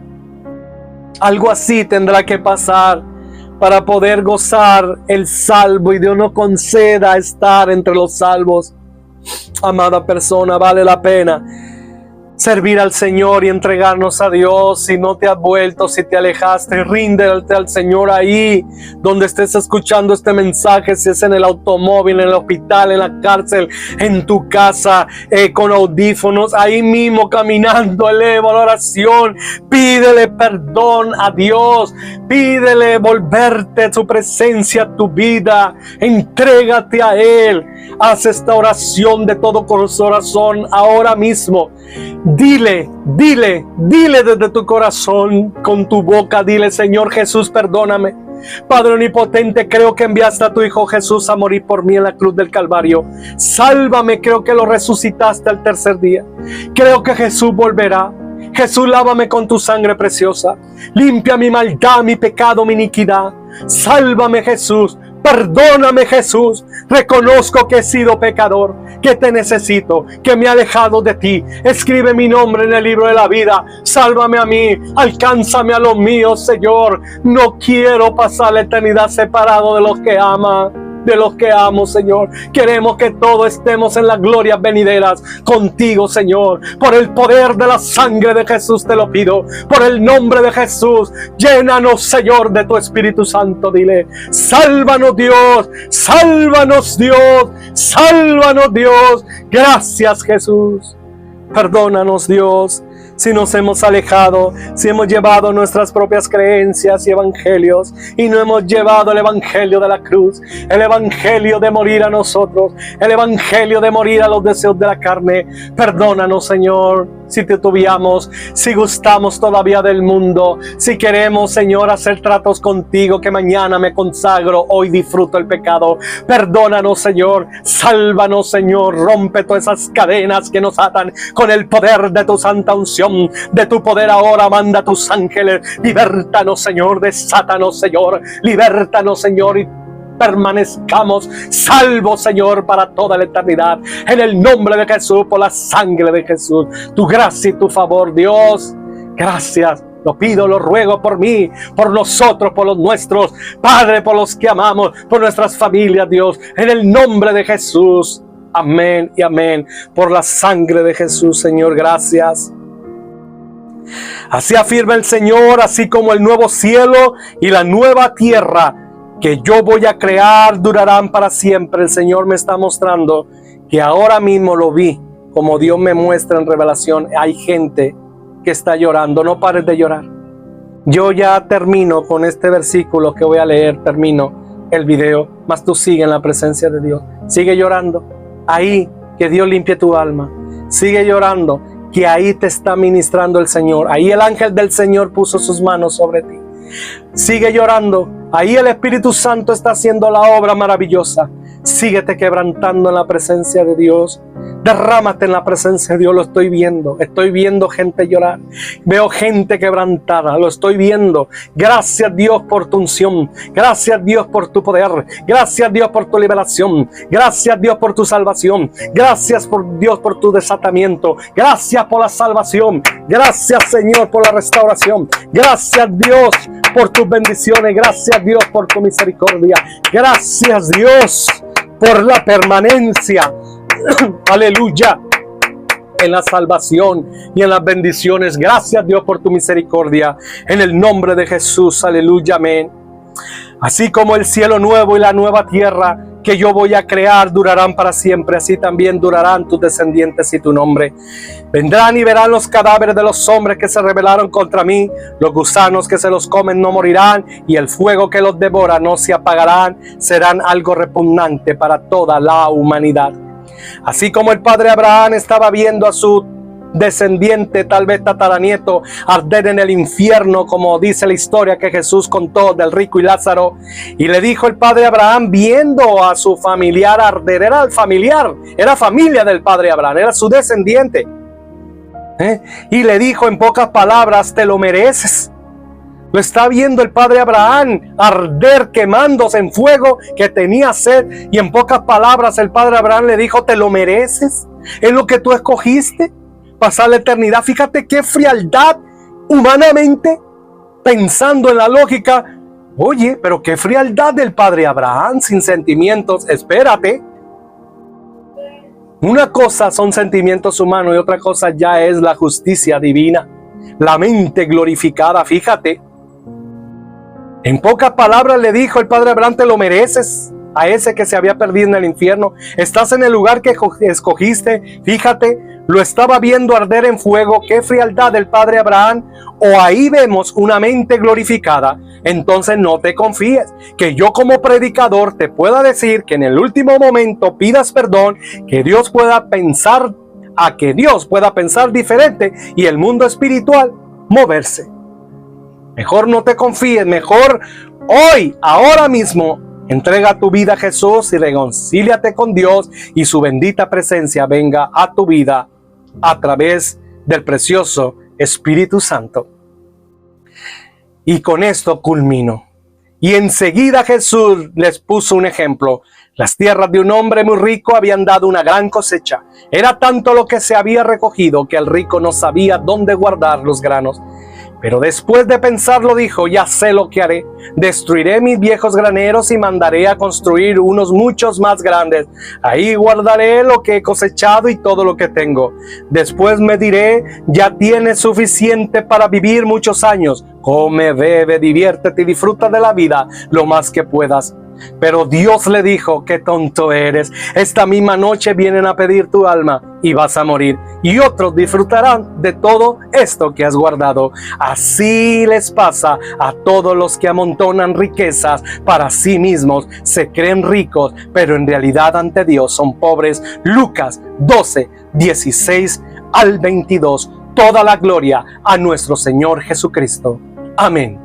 algo así tendrá que pasar para poder gozar el salvo, y Dios nos conceda estar entre los salvos. Amada persona, vale la pena servir al Señor y entregarnos a Dios. Si no te has vuelto, si te alejaste, ríndete al Señor ahí donde estés escuchando este mensaje, si es en el automóvil, en el hospital, en la cárcel, en tu casa, con audífonos, ahí mismo caminando. Eleva la oración, pídele perdón a Dios, pídele volverte su presencia a tu vida, entrégate a Él. Haz esta oración de todo corazón ahora mismo. Dile desde tu corazón, con tu boca, dile: Señor Jesús, perdóname. Padre omnipotente, creo que enviaste a tu Hijo Jesús a morir por mí en la cruz del Calvario. Sálvame, creo que lo resucitaste al tercer día. Creo que Jesús volverá. Jesús, lávame con tu sangre preciosa. Limpia mi maldad, mi pecado, mi iniquidad. Sálvame, Jesús. Perdóname, Jesús. Reconozco que he sido pecador, que te necesito, que me he alejado de ti. Escribe mi nombre en el libro de la vida. Sálvame a mí, alcánzame a los míos, Señor. No quiero pasar la eternidad separado de los que ama, de los que amo, Señor. Queremos que todos estemos en las glorias venideras contigo, Señor. Por el poder de la sangre de Jesús te lo pido. Por el nombre de Jesús, llénanos, Señor, de tu Espíritu Santo. Dile: sálvanos, Dios, sálvanos, Dios, sálvanos, Dios. Gracias, Jesús. Perdónanos, Dios, si nos hemos alejado, si hemos llevado nuestras propias creencias y evangelios y no hemos llevado el evangelio de la cruz, el evangelio de morir a nosotros, el evangelio de morir a los deseos de la carne. Perdónanos, Señor, si titubeamos, si gustamos todavía del mundo, si queremos, Señor, hacer tratos contigo, que mañana me consagro, hoy disfruto el pecado. Perdónanos, Señor, sálvanos, Señor, rompe todas esas cadenas que nos atan con el poder de tu santa unción, de tu poder ahora. Manda a tus ángeles, libértanos, Señor, desátanos, Señor, libértanos, Señor, y permanezcamos salvos, Señor, para toda la eternidad. En el nombre de Jesús, por la sangre de Jesús, tu gracia y tu favor, Dios, gracias. Lo pido, lo ruego por mí, por nosotros, por los nuestros, Padre, por los que amamos, por nuestras familias, Dios, en el nombre de Jesús. Amén y amén. Por la sangre de Jesús, Señor, gracias. Así afirma el Señor, así como el nuevo cielo y la nueva tierra que yo voy a crear durarán para siempre. El Señor me está mostrando que ahora mismo lo vi, como Dios me muestra en revelación. Hay gente que está llorando. No pares de llorar. Yo ya termino con este versículo que voy a leer, termino el video, mas tú sigue en la presencia de Dios. Sigue llorando, ahí que Dios limpie tu alma. Sigue llorando, que ahí te está ministrando el Señor. Ahí el ángel del Señor puso sus manos sobre ti. Sigue llorando, ahí el Espíritu Santo está haciendo la obra maravillosa. Síguete quebrantando en la presencia de Dios. Derrámate en la presencia de Dios. Lo estoy viendo gente llorar. Veo gente quebrantada, lo estoy viendo. Gracias Dios por tu unción. Gracias Dios por tu poder. Gracias Dios por tu liberación. Gracias Dios por tu salvación. Gracias por Dios por tu desatamiento. Gracias por la salvación. Gracias Señor por la restauración. Gracias Dios por tus bendiciones. Gracias Dios por tu misericordia. Gracias Dios por la permanencia. Aleluya. En la salvación y en las bendiciones. Gracias Dios por tu misericordia. En el nombre de Jesús. Aleluya. Amén. Así como el cielo nuevo y la nueva tierra que yo voy a crear durarán para siempre, así también durarán tus descendientes y tu nombre. Vendrán y verán los cadáveres de los hombres que se rebelaron contra mí. Los gusanos que se los comen no morirán, y el fuego que los devora no se apagarán. Serán algo repugnante para toda la humanidad. Así como el padre Abraham estaba viendo a su descendiente, tal vez tataranieto, arder en el infierno, como dice la historia que Jesús contó del rico y Lázaro, y le dijo el padre Abraham, viendo a su familiar arder, era el familiar, era familia del padre Abraham, era su descendiente, y le dijo en pocas palabras, te lo mereces. Lo está viendo el padre Abraham arder, quemándose en fuego, que tenía sed, y en pocas palabras el padre Abraham le dijo, te lo mereces, es lo que tú escogiste, pasar la eternidad. Fíjate qué frialdad humanamente, pensando en la lógica. Oye, pero qué frialdad del padre Abraham, sin sentimientos. Espérate. Una cosa son sentimientos humanos y otra cosa ya es la justicia divina, la mente glorificada. Fíjate, en pocas palabras le dijo el padre Abraham, te lo mereces. A ese que se había perdido en el infierno, estás en el lugar que escogiste. Fíjate, lo estaba viendo arder en fuego. Qué frialdad del padre Abraham. O ahí vemos una mente glorificada. Entonces no te confíes, que yo como predicador te pueda decir que en el último momento pidas perdón, que Dios pueda pensar diferente y el mundo espiritual moverse. Mejor no te confíes, mejor hoy, ahora mismo, entrega tu vida a Jesús y reconcíliate con Dios, y su bendita presencia venga a tu vida a través del precioso Espíritu Santo. Y con esto culmino. Y enseguida Jesús les puso un ejemplo. Las tierras de un hombre muy rico habían dado una gran cosecha. Era tanto lo que se había recogido que el rico no sabía dónde guardar los granos. Pero después de pensarlo dijo, ya sé lo que haré. Destruiré mis viejos graneros y mandaré a construir unos muchos más grandes. Ahí guardaré lo que he cosechado y todo lo que tengo. Después me diré, ya tienes suficiente para vivir muchos años. Come, bebe, diviértete y disfruta de la vida lo más que puedas. Pero Dios le dijo, qué tonto eres. Esta misma noche vienen a pedir tu alma y vas a morir. Y otros disfrutarán de todo esto que has guardado. Así les pasa a todos los que amontonan riquezas para sí mismos. Se creen ricos, pero en realidad ante Dios son pobres. Lucas 12, 16 al 22. Toda la gloria a nuestro Señor Jesucristo. Amén.